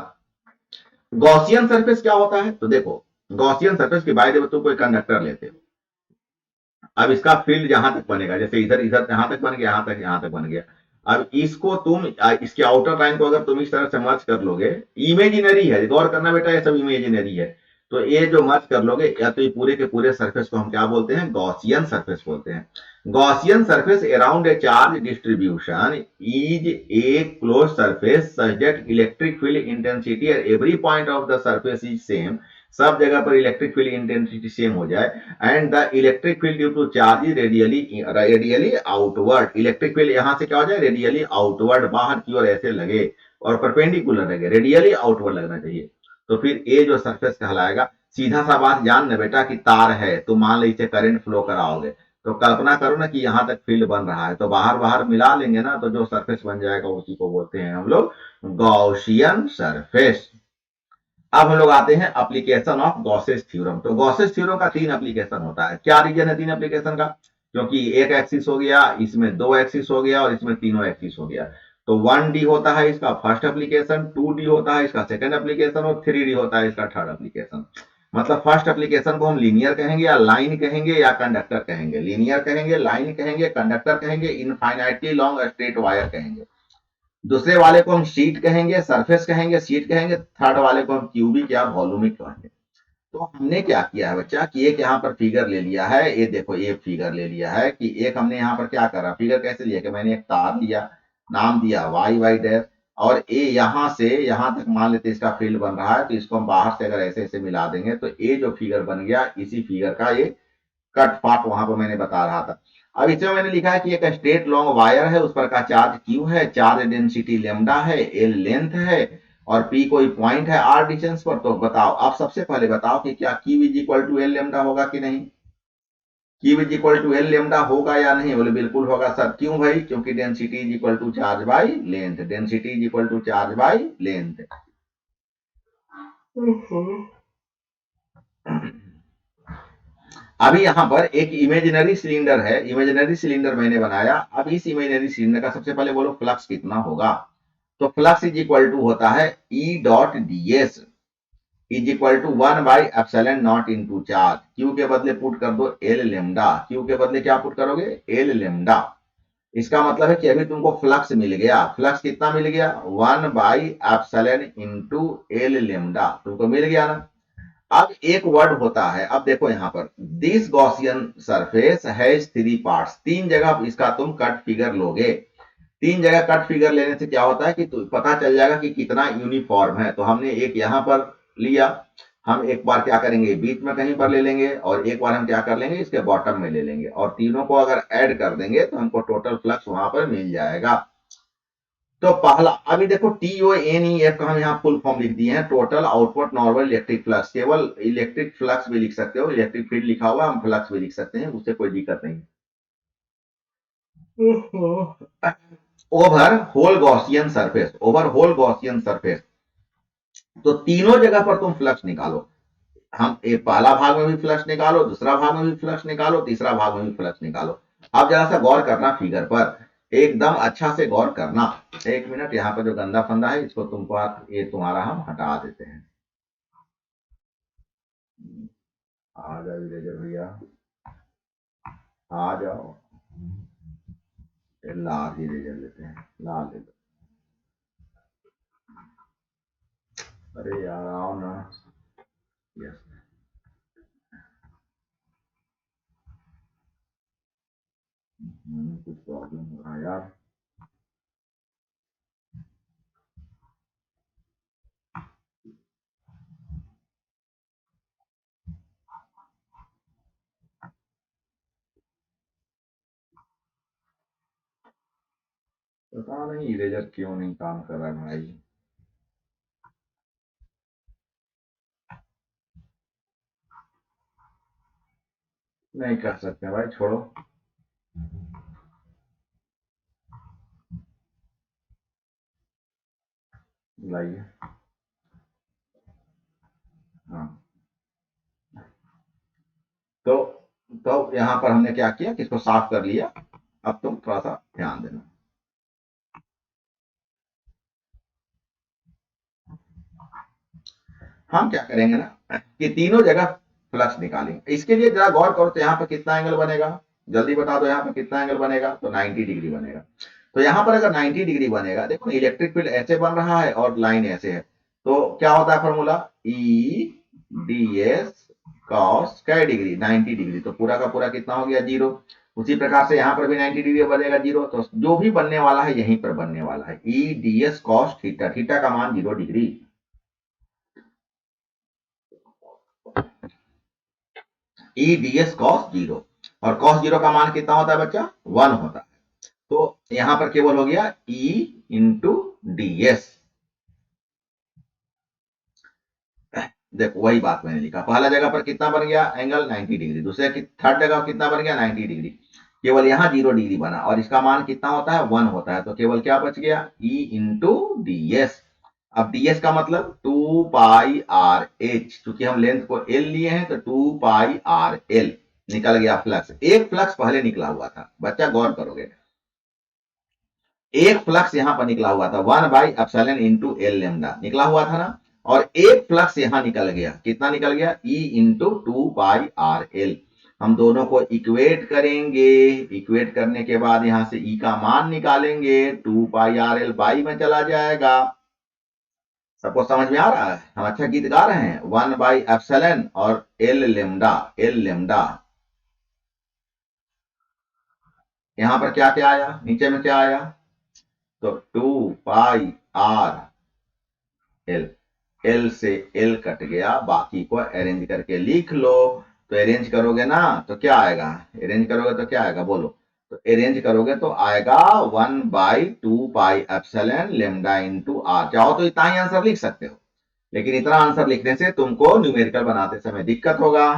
गॉसियन सरफेस क्या होता है, तो देखो, गॉसियन सरफेस के बाय द वे तुम कोई कंडक्टर लेते हो, अब इसका फील्ड जहां तक बनेगा, जैसे इधर इधर यहां तक बन गया, यहां तक बन गया। अब इसको तुम इसके आउटर लाइन को अगर तुम इस तरह से मर्ज कर लोगे, इमेजिनरी है, गौर करना बेटा, ये सब इमेजिनरी है। तो ये जो मर्ज कर लोगे, या तो ये पूरे के पूरे सरफेस को हम क्या बोलते हैं, गॉसियन सरफेस बोलते हैं। Gaussian surface around a charge distribution is a close surface such that electric field intensity at every point of the surface is same. सब जगह पर इलेक्ट्रिक फील्ड इंटेंसिटी सेम हो जाए, and the electric field due to charge is radially outward. Electric field यहां से क्या हो जाए, रेडियली आउटवर्ड, बाहर की ओर ऐसे लगे और परपेंडिकुलर लगे, रेडियली आउटवर्ड लगना चाहिए। तो फिर ये जो सरफेस कहलाएगा। सीधा सा बात जान ना बेटा कि तार है, तो मान लो इसे करंट फ्लो कराओगे, तो कल्पना करो ना कि यहां तक फील्ड बन रहा है, तो बाहर बाहर मिला लेंगे ना, तो जो सरफेस बन जाएगा उसी को बोलते हैं हम लोग गॉसियन सरफेस। अब हम लोग आते हैं एप्लीकेशन ऑफ गॉसेस थ्योरम। तो गॉसेस थ्योरम का 3 एप्लीकेशन होता है। क्या रीजन है 3 एप्लीकेशन का, क्योंकि एक एक्सिस हो गया, इसमें 2 एक्सिस हो गया और इसमें तीनों एक्सिस हो गया। तो 1D होता है इसका फर्स्ट एप्लीकेशन, 2D होता है इसका सेकंड एप्लीकेशन और 3D होता है इसका थर्ड एप्लीकेशन। मतलब फर्स्ट एप्लीकेशन को हम लीनियर कहेंगे या लाइन कहेंगे या कंडक्टर कहेंगे, लीनियर कहेंगे, लाइन कहेंगे, कंडक्टर कहेंगे, इनफाइनाइटली लॉन्ग स्ट्रेट वायर कहेंगे। दूसरे वाले को हम शीट कहेंगे, सरफेस कहेंगे, शीट कहेंगे। थर्ड वाले को हम क्यूबिक या वॉल्यूमिक कहेंगे। तो हमने क्या किया है बच्चा कि एक यहाँ पर फिगर ले लिया है, ये देखो, ये फिगर ले लिया है कि एक हमने यहाँ पर क्या करा, फिगर कैसे लिया कि मैंने एक तार लिया, नाम दिया वाई वाई डैश, और ये यहाँ से यहाँ तक मान लेते इसका फील्ड बन रहा है, तो इसको हम बाहर से अगर ऐसे ऐसे मिला देंगे तो ये जो फिगर बन गया, इसी फिगर का ये कट पार्ट वहां पर मैंने बता रहा था। अब इसमें मैंने लिखा है कि एक स्ट्रेट लॉन्ग वायर है, उस पर का चार्ज क्यू है, चार्ज डेंसिटी लेमडा है, एल लेंथ है, और पी कोई पॉइंट है आर डिस्टेंस पर। तो बताओ, आप सबसे पहले बताओ कि क्या Q is equal to L lambda होगा कि नहीं, Q is equal to L lambda होगा या नहीं, बोले बिल्कुल होगा सर। क्यों भाई, क्योंकि density is equal to charge by length, density is equal to charge by length. अभी यहां पर एक इमेजिनरी सिलेंडर है, इमेजिनरी सिलेंडर मैंने बनाया। अब इस इमेजिनरी सिलेंडर का सबसे पहले बोलो फ्लक्स कितना होगा। तो फ्लक्स इज इक्वल टू होता है E dot D S is equal to 1/एप्सिलॉन नॉट इंटू चार्ज। क्यू के बदले पुट कर दो एल लेमडा, क्यू के बदले क्या पुट करोगे, एल लेमडा। इसका मतलब है कि अभी तुमको फ्लक्स मिल गया, फ्लक्स कितना मिल गया, 1/एप्सिलॉन इंटू एल लेमडा, तुमको मिल गया ना। अब एक वर्ड होता है, अब देखो यहां पर, this Gaussian surface has 3 parts. 3 जगह इसका तुम कट फिगर लोगे। 3 जगह कट फिगर लेने से क्या होता है कि पता चल जाएगा कि कितना यूनिफॉर्म है। तो हमने एक यहां पर लिया, हम एक बार क्या करेंगे, बीच में कहीं पर ले लेंगे, और एक बार हम क्या कर लेंगे, इसके बॉटम में ले लेंगे, और तीनों को अगर ऐड कर देंगे तो हमको टोटल फ्लक्स वहां पर मिल जाएगा। तो पहला, अभी देखो TONEF का हम यहाँ फुल फॉर्म लिख दिए हैं, total output normal electric flux. केवल इलेक्ट्रिक फ्लक्स भी लिख सकते हो, इलेक्ट्रिक फील्ड लिखा हुआ, हम फ्लक्स भी लिख सकते हैं, उससे कोई दिक्कत नहीं। Over whole Gaussian surface, over whole Gaussian surface. तो तीनों जगह पर तुम फ्लक्स निकालो, हम एक पहला भाग में भी फ्लक्स निकालो, दूसरा भाग में भी फ्लक्स निकालो, तीसरा भाग में भी फ्लक्स निकालो। अब जरा सा गौर करना फिगर पर, एकदम अच्छा से गौर करना। एक मिनट, यहाँ पर जो गंदा फंदा है इसको तुमको ये तुम्हारा हम हटा देते हैं। आ जाओ इरेजर भैया, आ जाओ। लाल इरेजर लेते हैं, लाल ले लो। अरे यार आओ ना। यस, कुछ प्रॉब्लम हो रहा है यार। पता नहीं इरेजर क्यों नहीं काम कर रहा है भाई। नहीं कर सकते भाई, छोड़ो। लाइए। हाँ, तो यहाँ पर हमने क्या किया कि इसको साफ कर लिया। अब तुम थोड़ा सा ध्यान देना। हम क्या करेंगे ना कि तीनों जगह फ्लक्स निकालेंगे। इसके लिए जरा गौर करो, तो यहाँ पर कितना एंगल बनेगा, जल्दी बता दो। यहाँ पर कितना एंगल बनेगा? तो 90 डिग्री बनेगा। तो यहाँ पर अगर 90 डिग्री बनेगा, देखो ना इलेक्ट्रिक फील्ड ऐसे बन रहा है और लाइन ऐसे है, तो क्या होता है formula? E D S cos कै डिग्री 90 डिग्री, तो पूरा का पूरा कितना हो गया? जीरो। उसी प्रकार से यहाँ पर भी 90 डिग्री बनेगा, जीरो। तो जो भी बनने वाला है यहीं पर बनने वाला है, E D S cos theta, theta का मान 0 degree. E D S cos zero, और कॉस जीरो का मान कितना होता है बच्चा? 1 होता है। तो यहां पर केवल हो गया ई इंटू डी एस। देखो वही बात मैंने लिखा, पहला जगह पर कितना बन गया एंगल? 90 डिग्री। दूसरे की थर्ड जगह कितना बन गया? 90 डिग्री। केवल यहाँ 0 डिग्री बना, और इसका मान कितना होता है? 1 होता है। तो केवल क्या बच गया? ई इंटू डी एस। अब डी एस का मतलब 2 पाई आर एच, क्योंकि हम लेंथ को एल लिए हैं, तो 2 पाई आर एल निकल गया फ्लक्स। एक फ्लक्स पहले निकला हुआ था बच्चा, गौर करोगे, एक फ्लक्स यहां पर निकला हुआ था 1/एप्सिलॉन इंटू एल लेमडा निकला हुआ था ना, और एक फ्लक्स यहां निकल गया, कितना निकल गया? ई इंटू 2 पाई आर एल। हम दोनों को इक्वेट करेंगे, इक्वेट करने के बाद यहां से ई का मान निकालेंगे, 2 पाई आर एल बाई में चला जाएगा। सबको समझ में आ रहा है? हम अच्छा गीत गा रहे हैं। 1/एप्सिलॉन और एल लेमडा, एल लेमडा। यहां पर क्या क्या आया, नीचे में क्या आया? तो 2 पाई आर एल, एल से एल कट गया, बाकी को अरेंज करके लिख लो। तो अरेंज करोगे ना तो क्या आएगा? अरेंज करोगे तो क्या आएगा बोलो? तो अरेंज करोगे तो आएगा 1/2 pi epsilon lambda into R. चाहो तो इतना ही आंसर लिख सकते हो, लेकिन इतना आंसर लिखने से तुमको न्यूमेरिकल बनाते समय दिक्कत होगा।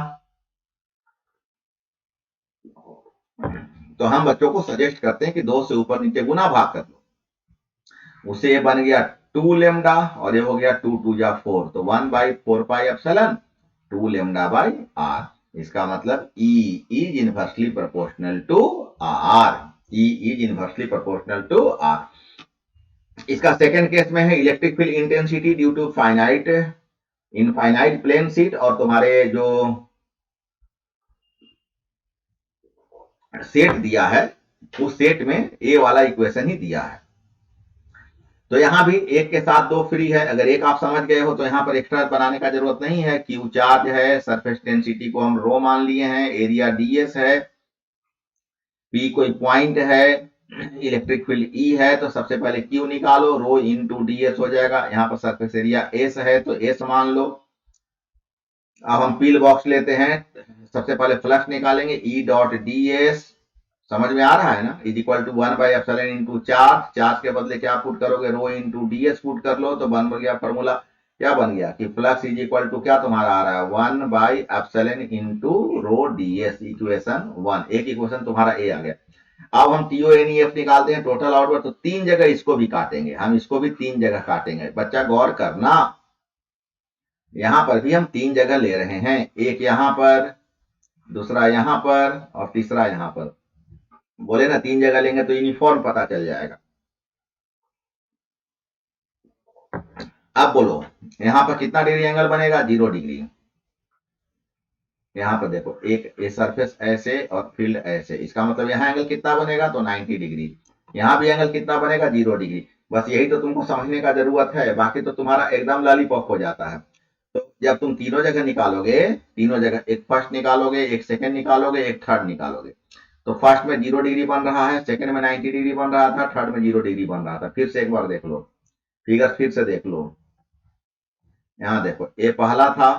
तो हम बच्चों को सजेस्ट करते हैं कि 2 से ऊपर नीचे गुना भाग कर लो। उसे ये बन गया 2 लेमडा, और ये हो गया 2 2 जा 4, तो 1/4 pi epsilon 2 lambda by R. इसका मतलब E is inversely proportional to R, E is inversely proportional to R. इसका सेकंड केस में है electric field intensity due to finite infinite plane sheet, और तुम्हारे जो सेट दिया है उस सेट में ए वाला इक्वेशन ही दिया है। तो यहां भी एक के साथ दो फ्री है, अगर एक आप समझ गए हो तो यहां पर एक्स्ट्रा बनाने का जरूरत नहीं है। क्यू चार्ज है, सरफेस डेंसिटी को हम रो मान लिए हैं, एरिया डीएस है, पी कोई पॉइंट है, इलेक्ट्रिक फील्ड ई है, तो सबसे पहले क्यू निकालो, रो इंटू डीएस हो जाएगा। यहाँ पर सरफेस एरिया एस है तो एस मान लो। अब हम पील बॉक्स लेते हैं, सबसे पहले फ्लक्स निकालेंगे, ई डॉट डी एस। समझ में आ रहा है ना? इज इक्वल टू 1/एप्सिलॉन इंटू चार्ज, चार्ज के बदले क्या पुट करोगे? Rho into D S put कर लो, तो बन गया फॉर्मूला। क्या बन गया कि फ्लक्स इज इक्वल टू क्या तुम्हारा आ रहा है? 1/एप्सिलॉन into rho D S, equation 1। एक इक्वेशन तुम्हारा ए आ गया। अब हम TONEF निकालते हैं टोटल आउटपुट, तो 3 जगह इसको भी काटेंगे, हम इसको भी 3 जगह काटेंगे। बच्चा गौर करना, यहां पर भी हम 3 जगह ले रहे हैं, एक यहां पर, दूसरा यहां पर और तीसरा यहां पर। बोले ना 3 जगह लेंगे तो यूनिफॉर्म पता चल जाएगा। अब बोलो यहां पर कितना डिग्री एंगल बनेगा, 0 डिग्री। यहां पर देखो एक ये सरफेस ऐसे और फील्ड ऐसे, इसका मतलब यहां एंगल कितना बनेगा, तो 90 डिग्री। यहां भी एंगल कितना बनेगा, 0 डिग्री। बस यही तो तुमको समझने का जरूरत है, बाकी तो तुम्हारा एकदम लॉलीपॉप हो जाता है। तो जब तुम तीनों जगह निकालोगे, तीनों जगह, एक फर्स्ट निकालोगे, एक सेकंड निकालोगे, एक थर्ड निकालोगे, तो फर्स्ट में 0 डिग्री बन रहा है, सेकंड में 90 डिग्री बन रहा था, थर्ड में 0 डिग्री बन रहा था। फिर से एक बार देख लो, फिगर फिर से देख लो। यहाँ देखो ये पहला था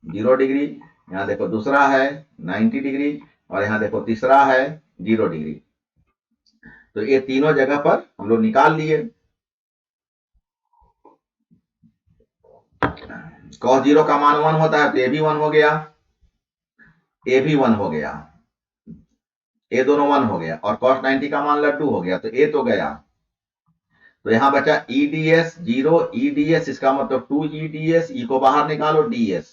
0 डिग्री, यहाँ देखो दूसरा है 90 डिग्री, और यहाँ देखो तीसरा है 0 डिग्री। तो ये तीनों जगह पर हम लोग निकाल लिए। cos 0 का मान 1 होता है, तो ये भी 1 हो गया, ये भी 1 हो गया, ये दोनों 1 हो गया, और cos 90 का मान लड्डू हो गया, तो ये तो गया। तो यहां बचा EDS 0, EDS इसका मतलब 2EDS, ई को बाहर निकालो, DS,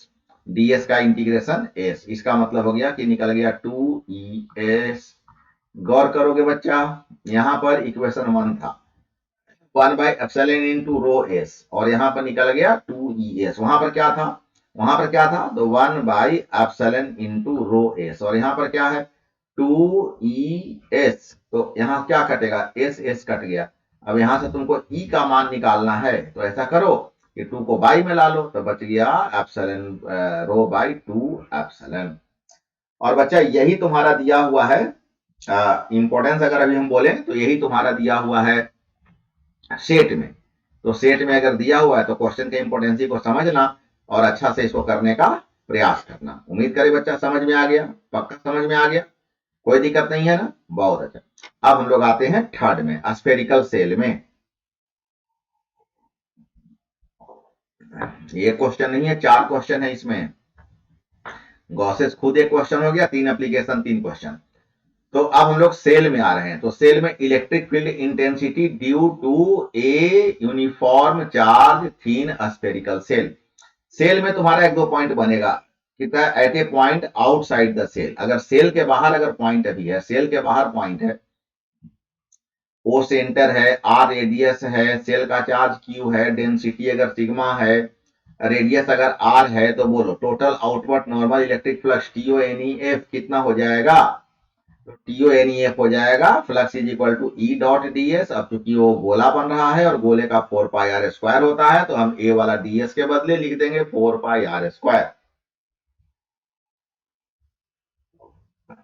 DS का इंटीग्रेशन S, इसका मतलब हो गया कि निकल गया 2ES। गौर करोगे बच्चा, यहां पर इक्वेशन 1 था 1/ε इंटू रो एस, और यहां पर निकल गया 2ES। वहां पर क्या था, वहां पर क्या था, तो 1/ε इंटू रो एस, और यहां पर क्या है 2ES। तो यहां क्या कटेगा, S कट गया। अब यहां से तुमको E का मान निकालना है, तो ऐसा करो कि 2 को बाई में ला लो, तो बच गया एप्सिलॉन रो बाई 2 एप्सिलॉन। और बच्चा यही तुम्हारा दिया हुआ है इंपॉर्टेंस, अगर अभी हम बोले तो यही तुम्हारा दिया हुआ है सेट में। तो सेट में अगर दिया हुआ है तो क्वेश्चन के इंपोर्टेंसी को समझना और अच्छा से इसको करने का प्रयास करना। उम्मीद करें बच्चा समझ में आ गया, पक्का समझ में आ गया, कोई दिक्कत नहीं है ना, बहुत अच्छा। अब हम लोग आते हैं थर्ड में, स्फेरिकल सेल में। ये क्वेश्चन नहीं है, 4 क्वेश्चन है इसमें। गॉसेस खुद एक क्वेश्चन हो गया, 3 एप्लीकेशन 3 क्वेश्चन। तो अब हम लोग सेल में आ रहे हैं। तो सेल में electric field intensity due to a uniform charge thin spherical shell. Shell में तुम्हारा 1-2 पॉइंट बनेगा, कितना, at a point outside the shell. अगर सेल के बाहर अगर पॉइंट अभी है, सेल के बाहर पॉइंट है, ओ सेंटर है, आर रेडियस है, सेल का चार्ज क्यू है, डेंसिटी अगर सिग्मा है, रेडियस अगर आर है, तो बोलो total outward normal electric flux TONEF कितना हो जाएगा, तो TONEF हो जाएगा flux is equal to E dot DS। अब चूंकि वो गोला बन रहा है और गोले का 4 पाई आर स्क्वायर होता है, तो हम ए वाला DS के बदले लिख देंगे 4 पाई आर स्क्वायर।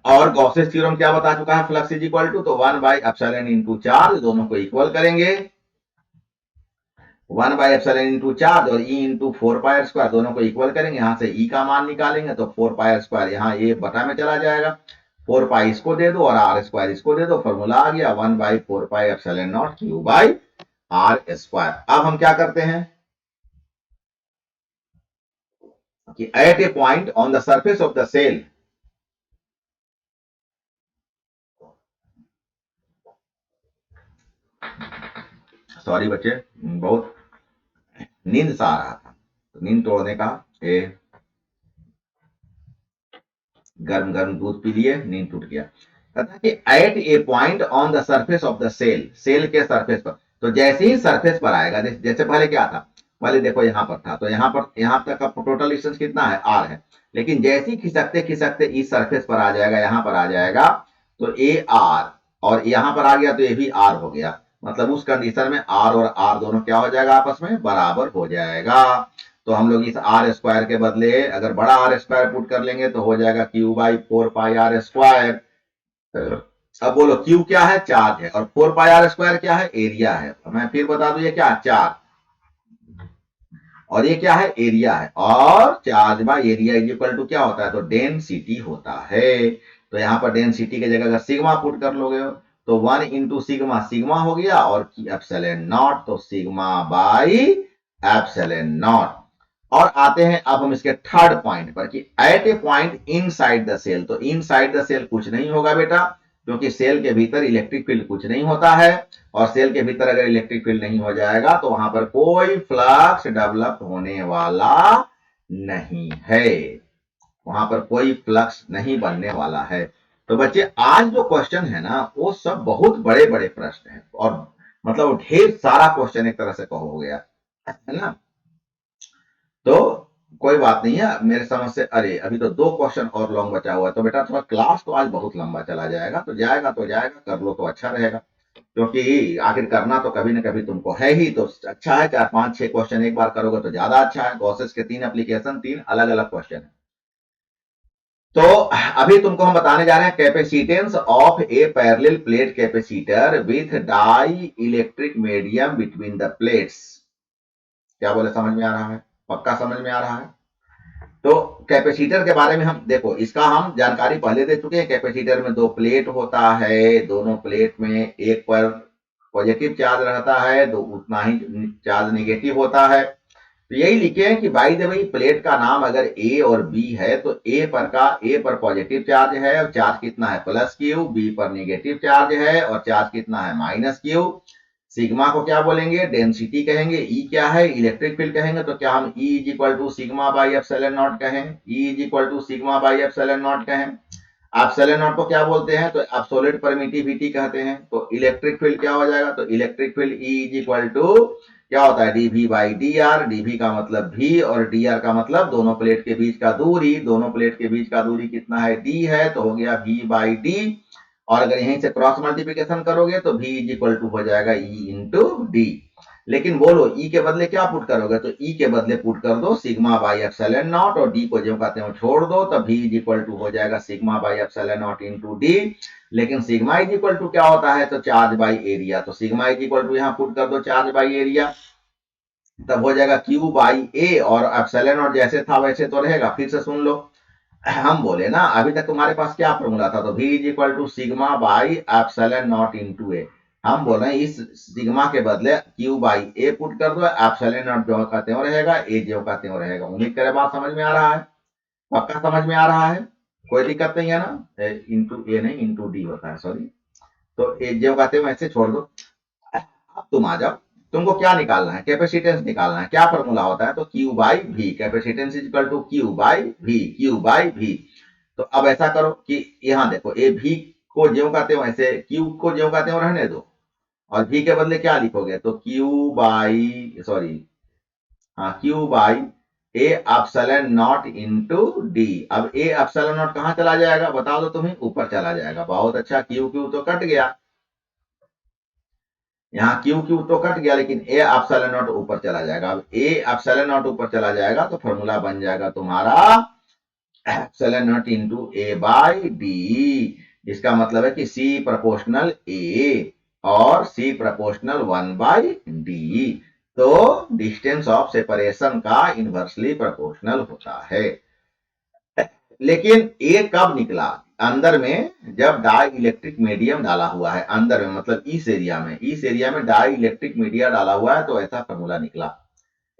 और गॉसेस थ्योरम क्या बता चुका है, फ्लक्स इज इक्वल टू, तो 1/ε इंटू चार्ज, दोनों को इक्वल करेंगे, 1/ε इंटू चार्ज और E into 4 pi R square, दोनों को इक्वल करेंगे। यहां से E का मान निकालेंगे तो 4 पाई आर स्क्वायर यहाँ ये बटा में चला जाएगा, 4 पाई इसको दे दो और आर स्क्वायर इसको दे दो, फॉर्मूला आ गया 1/4 pi epsilon not Q by R square. अब हम क्या करते हैं कि at a point on the surface of the shell, sorry बच्चे बहुत नींद सा आ रहा था, तो नींद तोड़ने का ये गर्म गर्म दूध पी लिए, नींद टूट गया। कहता है कि at a point on the surface of the shell, shell के सरफेस पर, तो जैसे ही सरफेस पर आएगा, जैसे पहले क्या था, पहले देखो यहां पर था, तो यहां पर, यहां तक का टोटल डिस्टेंस कितना है, आर है। लेकिन जैसे ही खिसकते खिसकते इस सरफेस पर आ जाएगा, यहां पर आ जाएगा, तो ए आर, और यहां पर आ गया तो ये भी आर हो गया। मतलब उस कंडीशन में आर और आर दोनों क्या हो जाएगा, आपस में बराबर हो जाएगा। तो हम लोग इस आर स्क्वायर के बदले अगर बड़ा आर स्क्वायर पुट कर लेंगे तो हो जाएगा Q by 4 pi R square. अब बोलो क्यू क्या है, चार्ज है, और 4 पाई आर स्क्वायर क्या है, एरिया है। मैं फिर बता दूं ये क्या, चार्ज, और ये क्या है, एरिया है। और charge by area is equal to क्या होता है, तो डेंसिटी होता है। तो यहां पर डेंसिटी की जगह अगर सिग्मा पुट कर लोगे तो 1 इंटू सिग्मा, सिग्मा हो गया, और एप्सिलॉन नॉट, तो सिग्मा बाई एप्सिलॉन नॉट। और आते हैं अब हम इसके थर्ड पॉइंट पर कि at a point inside the shell. तो इनसाइड द सेल कुछ नहीं होगा बेटा, क्योंकि सेल के भीतर इलेक्ट्रिक फील्ड कुछ नहीं होता है, और सेल के भीतर अगर इलेक्ट्रिक फील्ड नहीं हो जाएगा तो वहां पर कोई फ्लक्स डेवलप होने वाला नहीं है, वहां पर कोई फ्लक्स नहीं बनने वाला है। तो बच्चे आज जो क्वेश्चन है ना वो सब बहुत बड़े बड़े प्रश्न हैं, और मतलब ढेर सारा क्वेश्चन एक तरह से कहो हो गया है ना। तो कोई बात नहीं है, मेरे समझ से अरे अभी तो 2 क्वेश्चन और लॉन्ग बचा हुआ है, तो बेटा थोड़ा क्लास तो आज बहुत लंबा चला जाएगा, तो जाएगा तो जाएगा, कर लो तो अच्छा रहेगा, क्योंकि आखिर करना तो कभी ना कभी तुमको है ही, तो अच्छा है 4 5 6 क्वेश्चन एक बार करोगे तो ज्यादा अच्छा है। गॉसेस के 3 एप्लीकेशन, 3 अलग अलग क्वेश्चन है। तो अभी तुमको हम बताने जा रहे हैं capacitance of a parallel plate capacitor with dielectric medium between the plates. क्या बोले, समझ में आ रहा है? पक्का समझ में आ रहा है? तो कैपेसिटर के बारे में हम देखो, इसका हम जानकारी पहले दे चुके हैं। कैपेसिटर में 2 प्लेट होता है, दोनों प्लेट में एक पर पॉजिटिव चार्ज रहता है, दो उतना ही चार्ज निगेटिव होता है। तो यही लिखे हैं कि बाई द वे प्लेट का नाम अगर ए और बी है तो ए पर पॉजिटिव चार्ज है और चार्ज कितना है प्लस क्यू, बी पर निगेटिव चार्ज है और चार्ज कितना है माइनस क्यू। सिग्मा को क्या बोलेंगे, डेंसिटी कहेंगे। ई क्या है, इलेक्ट्रिक फील्ड कहेंगे। तो क्या हम E is equal to sigma by epsilon naught कहें, E is equal to sigma by epsilon naught कहें। एप्सिलॉन नॉट को क्या बोलते हैं, तो एब्सोल्यूट परमिटिविटी कहते हैं। तो इलेक्ट्रिक फील्ड क्या हो जाएगा, तो electric field E is equal to क्या होता है, D V by D R. D V का मतलब भी और डी आर का मतलब दोनों प्लेट के बीच का दूरी। दोनों प्लेट के बीच का दूरी कितना है, डी है, तो हो गया वी बाई डी। और अगर यहीं से क्रॉस मल्टीप्लिकेशन करोगे तो v इज इक्वल टू हो जाएगा e इंटू डी। लेकिन बोलो e के बदले क्या पुट करोगे, तो e के बदले पुट कर दो सिग्मा बाई एप्सिलॉन नॉट, और d को जो कहते हैं छोड़ दो, तो v इज इक्वल टू हो जाएगा sigma by epsilon not into D. लेकिन सिग्मा इज इक्वल टू क्या होता है, तो चार्ज बाई एरिया। तो सिग्मा इज इक्वल टू यहाँ पुट कर दो चार्ज बाई एरिया, तब हो जाएगा क्यू बाई ए, और एप्सिलॉन नॉट जैसे था वैसे तो रहेगा। फिर से सुन लो, हम बोले ना अभी तक तुम्हारे पास क्या फॉर्मूला था, तो v is equal to sigma by epsilon not into A. हम बोल रहे हैं इस सिग्मा के बदले q बाई ए पुट कर दो, एप्सिलॉन नॉट जो का त्यों रहेगा, ए जो का त्यों रहेगा। उम्मीद करें बात समझ में आ रहा है, पक्का समझ में आ रहा है, कोई दिक्कत नहीं है ना। इंटू ए नहीं इंटू डी होता है, सॉरी। तो ए जो का त्यों ऐसे छोड़ दो। अब तुम आ जाओ, तुमको क्या निकालना है, कैपेसिटेंस निकालना है। क्या फॉर्मूला होता है, तो Q by V, capacitance is equal to Q by V, Q by V. तो अब ऐसा करो कि यहाँ देखो ए भी को ज्यों का त्यों ऐसे, क्यू को ज्यों का त्यों रहने दो, और भी के बदले क्या लिखोगे, तो क्यू बाई सॉरी हाँ Q by A epsilon not into D. अब ए एप्सिलॉन नॉट कहाँ चला जाएगा बता दो तुम्हें, ऊपर चला जाएगा। बहुत अच्छा, क्यू क्यू तो कट गया, यहाँ क्यू क्यू तो कट गया, लेकिन ए एप्सिलॉन नॉट ऊपर चला जाएगा। अब ए एप्सिलॉन नॉट ऊपर चला जाएगा तो फॉर्मूला बन जाएगा तुम्हारा epsilon not into A by D. इसका मतलब है कि C प्रोपोर्शनल ए और C प्रोपोर्शनल 1 बाई डी। तो डिस्टेंस ऑफ सेपरेशन का इनवर्सली प्रोपोर्शनल होता है। लेकिन ए कब निकला, अंदर में जब डाई इलेक्ट्रिक मीडियम डाला हुआ है अंदर में, मतलब इस एरिया में डाई इलेक्ट्रिक मीडिया डाला हुआ है, तो ऐसा फॉर्मूला निकला।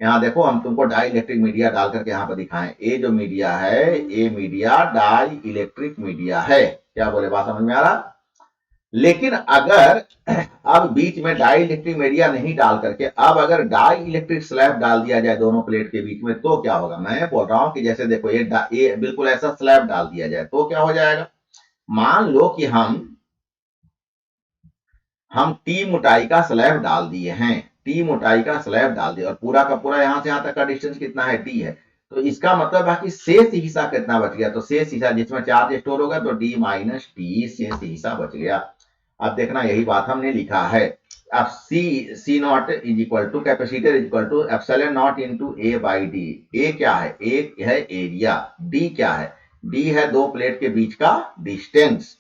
यहाँ देखो हम तुमको डाई इलेक्ट्रिक मीडिया डाल करके यहाँ पर दिखाएं। ए जो मीडिया है, ए मीडिया डाई इलेक्ट्रिक मीडिया है। क्या बोले, बात समझ में आ रहा? लेकिन अगर अब बीच में डाई इलेक्ट्रिक मीडिया नहीं डाल करके अब अगर डाई इलेक्ट्रिक स्लैब डाल दिया जाए दोनों प्लेट के बीच में, तो क्या होगा। मैं बोल रहा हूं कि जैसे देखो ये बिल्कुल ऐसा स्लैब डाल दिया जाए तो क्या हो जाएगा। मान लो कि हम टी मोटाई का स्लैब डाल दिए हैं, टी मोटाई का स्लैब डाल दिया, और पूरा का पूरा यहां से यहां तक का डिस्टेंस कितना है, डी है। तो इसका मतलब है कि शेष हिस्सा कितना बच गया, तो शेष हिस्सा जिसमें चार्ज स्टोर होगा तो डी माइनस टी शेष हिस्सा बच गया। अब देखना यही बात हमने लिखा है। अब C naught is equal to capacitor is equal to epsilon not into A by D. A क्या है, ए है एरिया, डी क्या है, डी है दो प्लेट के बीच का डिस्टेंस।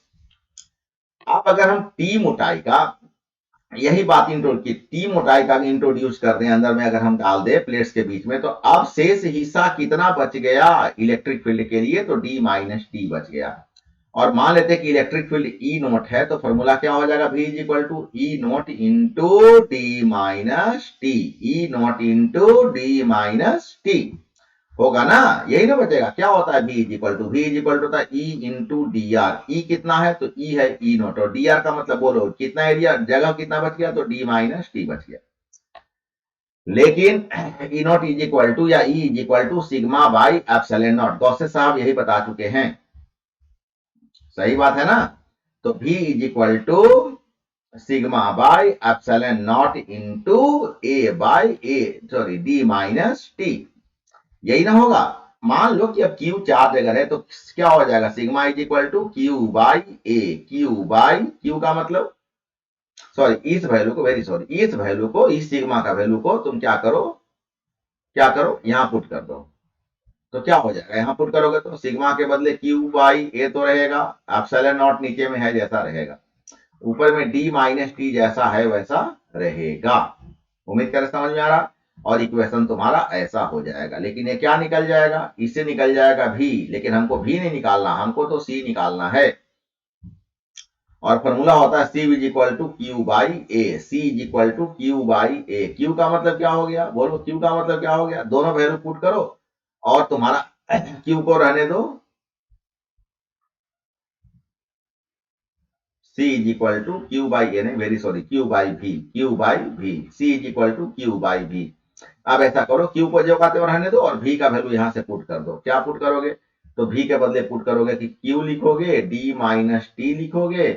अब अगर हम टी मोटाई का यही बात टी मोटाई का इंट्रोड्यूस कर दें अंदर में, अगर हम डाल दें प्लेट्स के बीच में, तो अब शेष हिस्सा कितना बच गया इलेक्ट्रिक फील्ड के लिए, तो डी माइनस टी बच गया। और मान लेते हैं कि इलेक्ट्रिक फील्ड ई नोट है, तो फॉर्मूला क्या हो जाएगा, V is equal to E nought into D minus T, E nought into D minus T. होगा ना, यही ना बचेगा। क्या होता है v इज इक्वल टू होता है ई इंटू डी आर। ई कितना है तो ई है ई नॉट, और डी आर का मतलब बोलो कितना एरिया, जगह कितना बच गया तो डी माइनस टी बच गया। लेकिन E nought is equal to या E is equal to sigma by epsilon nought, Gauss's साहब यही बता चुके हैं, सही बात है ना। तो v is equal to sigma by epsilon not into A by A sorry D minus T, यही ना होगा। मान लो कि अब Q चार्ज अगर है तो क्या हो जाएगा, sigma is equal to Q by A, Q by Q का मतलब सॉरी इस वैल्यू को, वेरी सॉरी, इस वैल्यू को, इस सिग्मा का वैल्यू को तुम क्या करो, क्या करो यहां पुट कर दो। तो क्या हो जाएगा, यहां पुट करोगे तो सिग्मा के बदले क्यू बाई ए तो रहेगा, एप्सिलॉन नॉट नीचे में है जैसा रहेगा, ऊपर में डी माइनस टी जैसा है वैसा रहेगा। उम्मीद कर समझ में आ रहा। और इक्वेशन तुम्हारा ऐसा हो जाएगा। लेकिन ये क्या निकल जाएगा, इससे निकल जाएगा भी, लेकिन हमको भी नहीं निकालना, हमको तो सी निकालना है। और फॉर्मूला होता है C is equal to Q by A, C is equal to Q by A. Q का मतलब क्या हो गया, बोलो क्यू का मतलब क्या हो गया, दोनों वैल्यू पुट करो और तुम्हारा क्यू को रहने दो C is equal to Q by A, नहीं very sorry, Q by V, Q by V, C is equal to Q by V. अब ऐसा करो, क्यू को जो का त्यों रहने दो और v का वैल्यू यहां से पुट कर दो। क्या पुट करोगे तो v के बदले पुट करोगे कि q लिखोगे, d माइनस टी लिखोगे,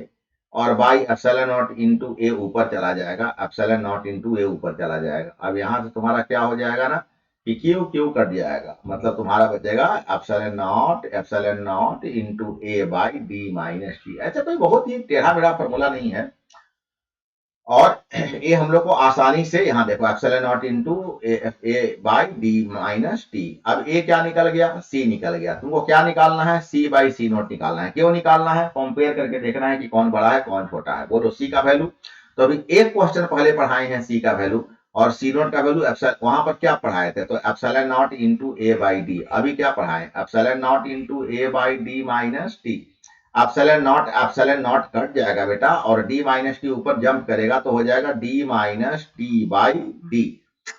और बाई एप्सिलॉन नॉट इंटू ए ऊपर चला जाएगा, एप्सिलॉन नॉट इंटू ए ऊपर चला जाएगा। अब यहां से तुम्हारा क्या हो जाएगा ना कि क्यू क्यू कट जाएगा, मतलब तुम्हारा बचेगा epsilon not into A by D minus T. ऐसा कोई बहुत ही टेढ़ा मेढ़ा फॉर्मूला नहीं है, और ये हम लोग को आसानी से, यहाँ देखो epsilon not into A by D minus T. अब ए क्या निकल गया, सी निकल गया। तुमको क्या निकालना है, सी बाई सी नॉट निकालना है। क्यों निकालना है, कंपेयर करके देखना है कि कौन बड़ा है कौन छोटा है। बोलो सी का वैल्यू, तो अभी एक क्वेश्चन पहले पढ़ाए हैं सी का वैल्यू, और सी नॉट का वैल्यू वहां पर क्या पढ़ाए थे, तो epsilon not into A by D. अभी क्या पढ़ाए, epsilon not into A by D minus T. Epsilon not cut जाएगा बेटा, और डी माइनस टी ऊपर जंप करेगा तो हो जाएगा D minus T by D.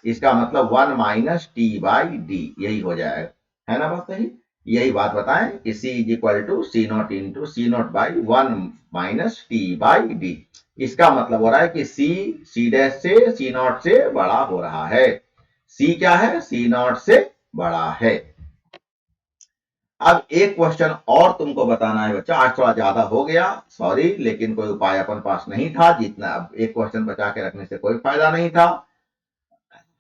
इसका मतलब one minus T by D, यही हो जाएगा, है ना बात सही। यही बात बताएं कि C is equal to C naught into C naught by one minus T by D. इसका मतलब हो रहा है कि सी डैश से सी नॉट से बड़ा हो रहा है। सी क्या है, सी नॉट से बड़ा है। अब एक क्वेश्चन और तुमको बताना है बच्चा, आज थोड़ा ज्यादा हो गया सॉरी, लेकिन कोई उपाय अपन पास नहीं था, जितना अब एक क्वेश्चन बचा के रखने से कोई फायदा नहीं था।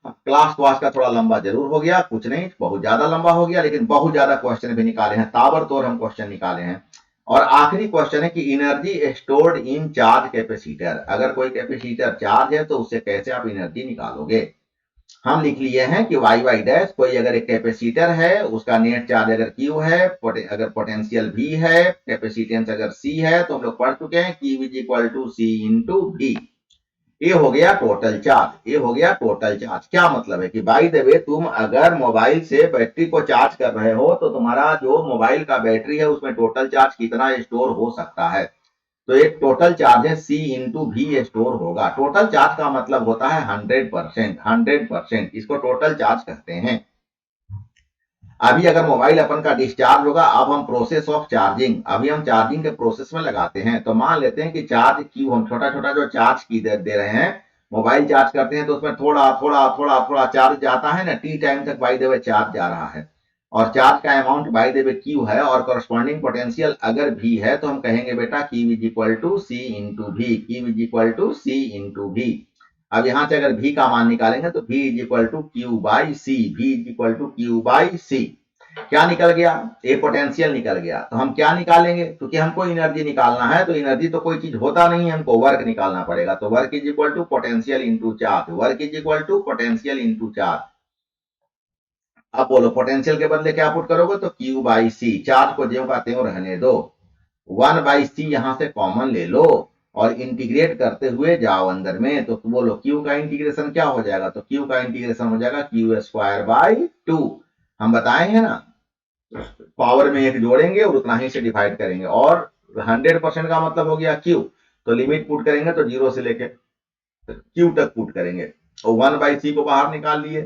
क्लास तो आज का थोड़ा लंबा जरूर हो गया, कुछ नहीं बहुत ज्यादा लंबा हो गया, लेकिन बहुत ज्यादा क्वेश्चन भी निकाले हैं, ताबड़तोड़ हम क्वेश्चन निकाले हैं। और आखिरी क्वेश्चन है कि energy stored in charge capacitor, अगर कोई कैपेसिटर चार्ज है तो उससे कैसे आप एनर्जी निकालोगे। हम लिख लिए हैं कि वाई वाई डैश, कोई अगर एक कैपेसिटर है उसका नेट चार्ज अगर क्यू है, अगर पोटेंशियल भी है, कैपेसिटेंस अगर सी है, तो हम लोग पढ़ चुके हैं Q is equal to C into V. ये हो गया टोटल चार्ज, ये हो गया टोटल चार्ज। क्या मतलब है कि बाई द वे तुम अगर मोबाइल से बैटरी को चार्ज कर रहे हो तो तुम्हारा जो मोबाइल का बैटरी है उसमें टोटल चार्ज कितना स्टोर हो सकता है, तो एक टोटल चार्ज है सी इंटू भी स्टोर होगा। टोटल चार्ज का मतलब होता है 100%, 100%, इसको टोटल चार्ज कहते हैं। अभी अगर मोबाइल अपन का डिस्चार्ज होगा, अब हम प्रोसेस ऑफ चार्जिंग, अभी हम चार्जिंग के प्रोसेस में लगाते हैं, तो मान लेते हैं कि चार्ज क्यू हम छोटा छोटा जो चार्ज की दे रहे हैं, मोबाइल चार्ज करते हैं तो उसमें थोड़ा थोड़ा थोड़ा थोड़ा चार्ज जाता है ना, टी टाइम तक बाई द वे चार्ज जा रहा है, और चार्ज का amount by the way Q है, और करस्पॉन्डिंग पोटेंशियल अगर भी है, तो हम कहेंगे बेटा Q is equal to C into V, Q is equal to C into V. अब यहां से अगर भी का मान निकालेंगे तो V is equal to Q by C, V is equal to Q by C. क्या निकल गया, ए पोटेंशियल निकल गया। तो हम क्या निकालेंगे, क्योंकि हमको एनर्जी निकालना है, तो एनर्जी तो कोई चीज होता नहीं है, हमको वर्क निकालना पड़ेगा, तो work is equal to potential into charge, work is equal to potential into charge. अब बोलो पोटेंशियल के बदले क्या पुट करोगे, तो क्यू बाई सी, चार्ज को ज्यों का त्यों रहने दो, वन बाई सी यहां से कॉमन ले लो, और इंटीग्रेट करते हुए जाओ अंदर में, तो बोलो क्यू का इंटीग्रेशन क्या हो जाएगा, तो क्यू का इंटीग्रेशन हो जाएगा क्यू स्क्वायर बाई टू। हम बताए हैं ना, पावर में एक जोड़ेंगे और उतना ही से डिवाइड करेंगे, और 100% का मतलब हो गया क्यू, तो लिमिट पुट करेंगे तो जीरो से लेके क्यू तक पुट करेंगे, और वन बाई सी को बाहर निकाल लिए,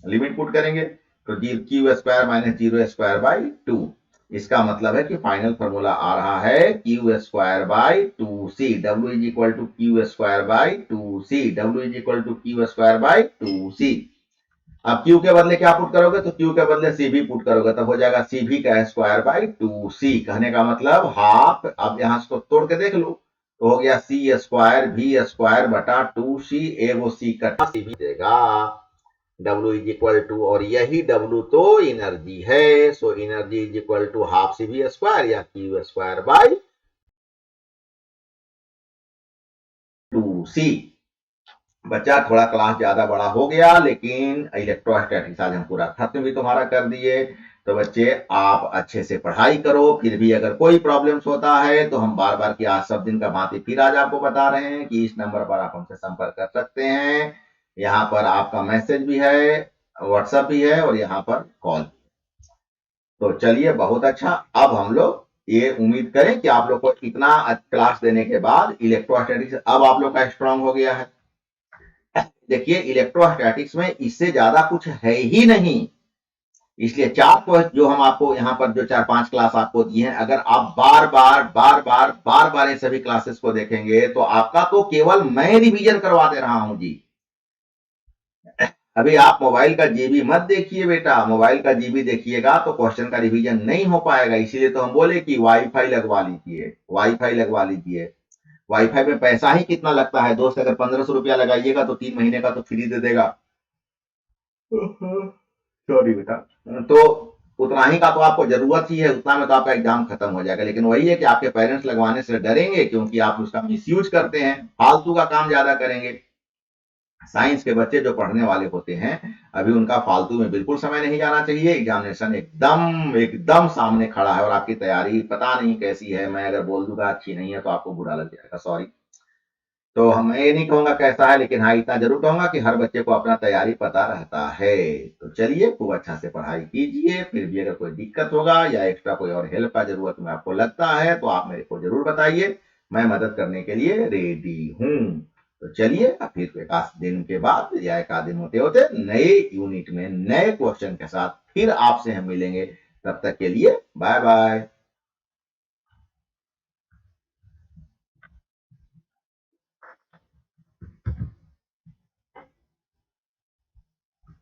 लिमिट पुट करेंगे तो Q square minus 0 square by 2। इसका मतलब है कि फाइनल फॉर्मूला आ रहा है Q square by 2c। W is equal to Q square by 2c। W is equal to Q square by 2c। अब क्यू के बदले क्या पुट करोगे, तो क्यू के बदले सी भी पुट करोगे, तब हो जाएगा सी भी का स्क्वायर बाई 2c। कहने का मतलब हाफ, अब यहां से तोड़ के देख लो, तो हो गया सी स्क्वायर भी स्क्वायर बटा 2c, एगो सी कटा सी भी देगा। W इज इक्वल टू, और यही W तो एनर्जी है, so energy is equal to half C V square या क्यू स्क्वायर बाई 2c। बच्चा थोड़ा क्लास ज्यादा बड़ा हो गया, लेकिन इलेक्ट्रोस्टैटिक्स आज हम पूरा खत्म भी तुम्हारा कर दिए। तो बच्चे आप अच्छे से पढ़ाई करो, फिर भी अगर कोई प्रॉब्लम्स होता है तो हम बार बार की आज सब दिन का भांति फिर आज आपको बता रहे हैं कि इस नंबर पर आप हमसे संपर्क कर सकते हैं। यहाँ पर आपका मैसेज भी है, व्हाट्सएप भी है, और यहाँ पर कॉल। तो चलिए, बहुत अच्छा। अब हम लोग ये उम्मीद करें कि आप लोग को इतना क्लास देने के बाद इलेक्ट्रोस्टैटिक्स अब आप लोग का स्ट्रांग हो गया है। देखिए, इलेक्ट्रोस्टैटिक्स में इससे ज्यादा कुछ है ही नहीं, इसलिए चार क्वेश्चन जो हम आपको यहाँ पर जो 4-5 क्लास आपको दिए हैं, अगर आप बार बार इन सभी क्लासेस को देखेंगे तो आपका तो केवल मैं रिवीजन करवा दे रहा हूं जी। अभी आप मोबाइल का जीबी मत देखिए बेटा, मोबाइल का जीबी देखिएगा तो क्वेश्चन का रिवीजन नहीं हो पाएगा। इसीलिए तो हम बोले कि वाईफाई लगवा लीजिए, वाईफाई लगवा लीजिए। वाईफाई में पैसा ही कितना लगता है दोस्त, अगर 1500 रुपया लगाइएगा तो 3 महीने का तो फ्री दे देगा। सॉरी बेटा। तो उतना ही का तो आपको जरूरत ही है, उतना में तो आपका एग्जाम खत्म हो जाएगा। लेकिन वही है कि आपके पेरेंट्स लगवाने से डरेंगे क्योंकि आप उसका मिसयूज करते हैं, फालतू का काम ज्यादा करेंगे। साइंस के बच्चे जो पढ़ने वाले होते हैं, अभी उनका फालतू में बिल्कुल समय नहीं जाना चाहिए। एग्जामिनेशन एकदम एकदम सामने खड़ा है और आपकी तैयारी पता नहीं कैसी है। मैं अगर बोल दूंगा अच्छी नहीं है तो आपको बुरा लग जाएगा, सॉरी। तो हम ये नहीं कहूंगा कैसा है, लेकिन हाँ इतना जरूर कहूंगा कि हर बच्चे को अपना तैयारी पता रहता है। तो चलिए, खूब अच्छा से पढ़ाई कीजिए। फिर भी अगर कोई दिक्कत होगा या एक्स्ट्रा कोई और हेल्प का जरूरत में आपको लगता है तो आप मेरे को जरूर बताइए, मैं मदद करने के लिए रेडी हूँ। तो चलिए, अब फिर एक आध दिन के बाद या एक आध दिन होते होते नए यूनिट में नए क्वेश्चन के साथ फिर आपसे हम मिलेंगे। तब तक के लिए बाय बाय।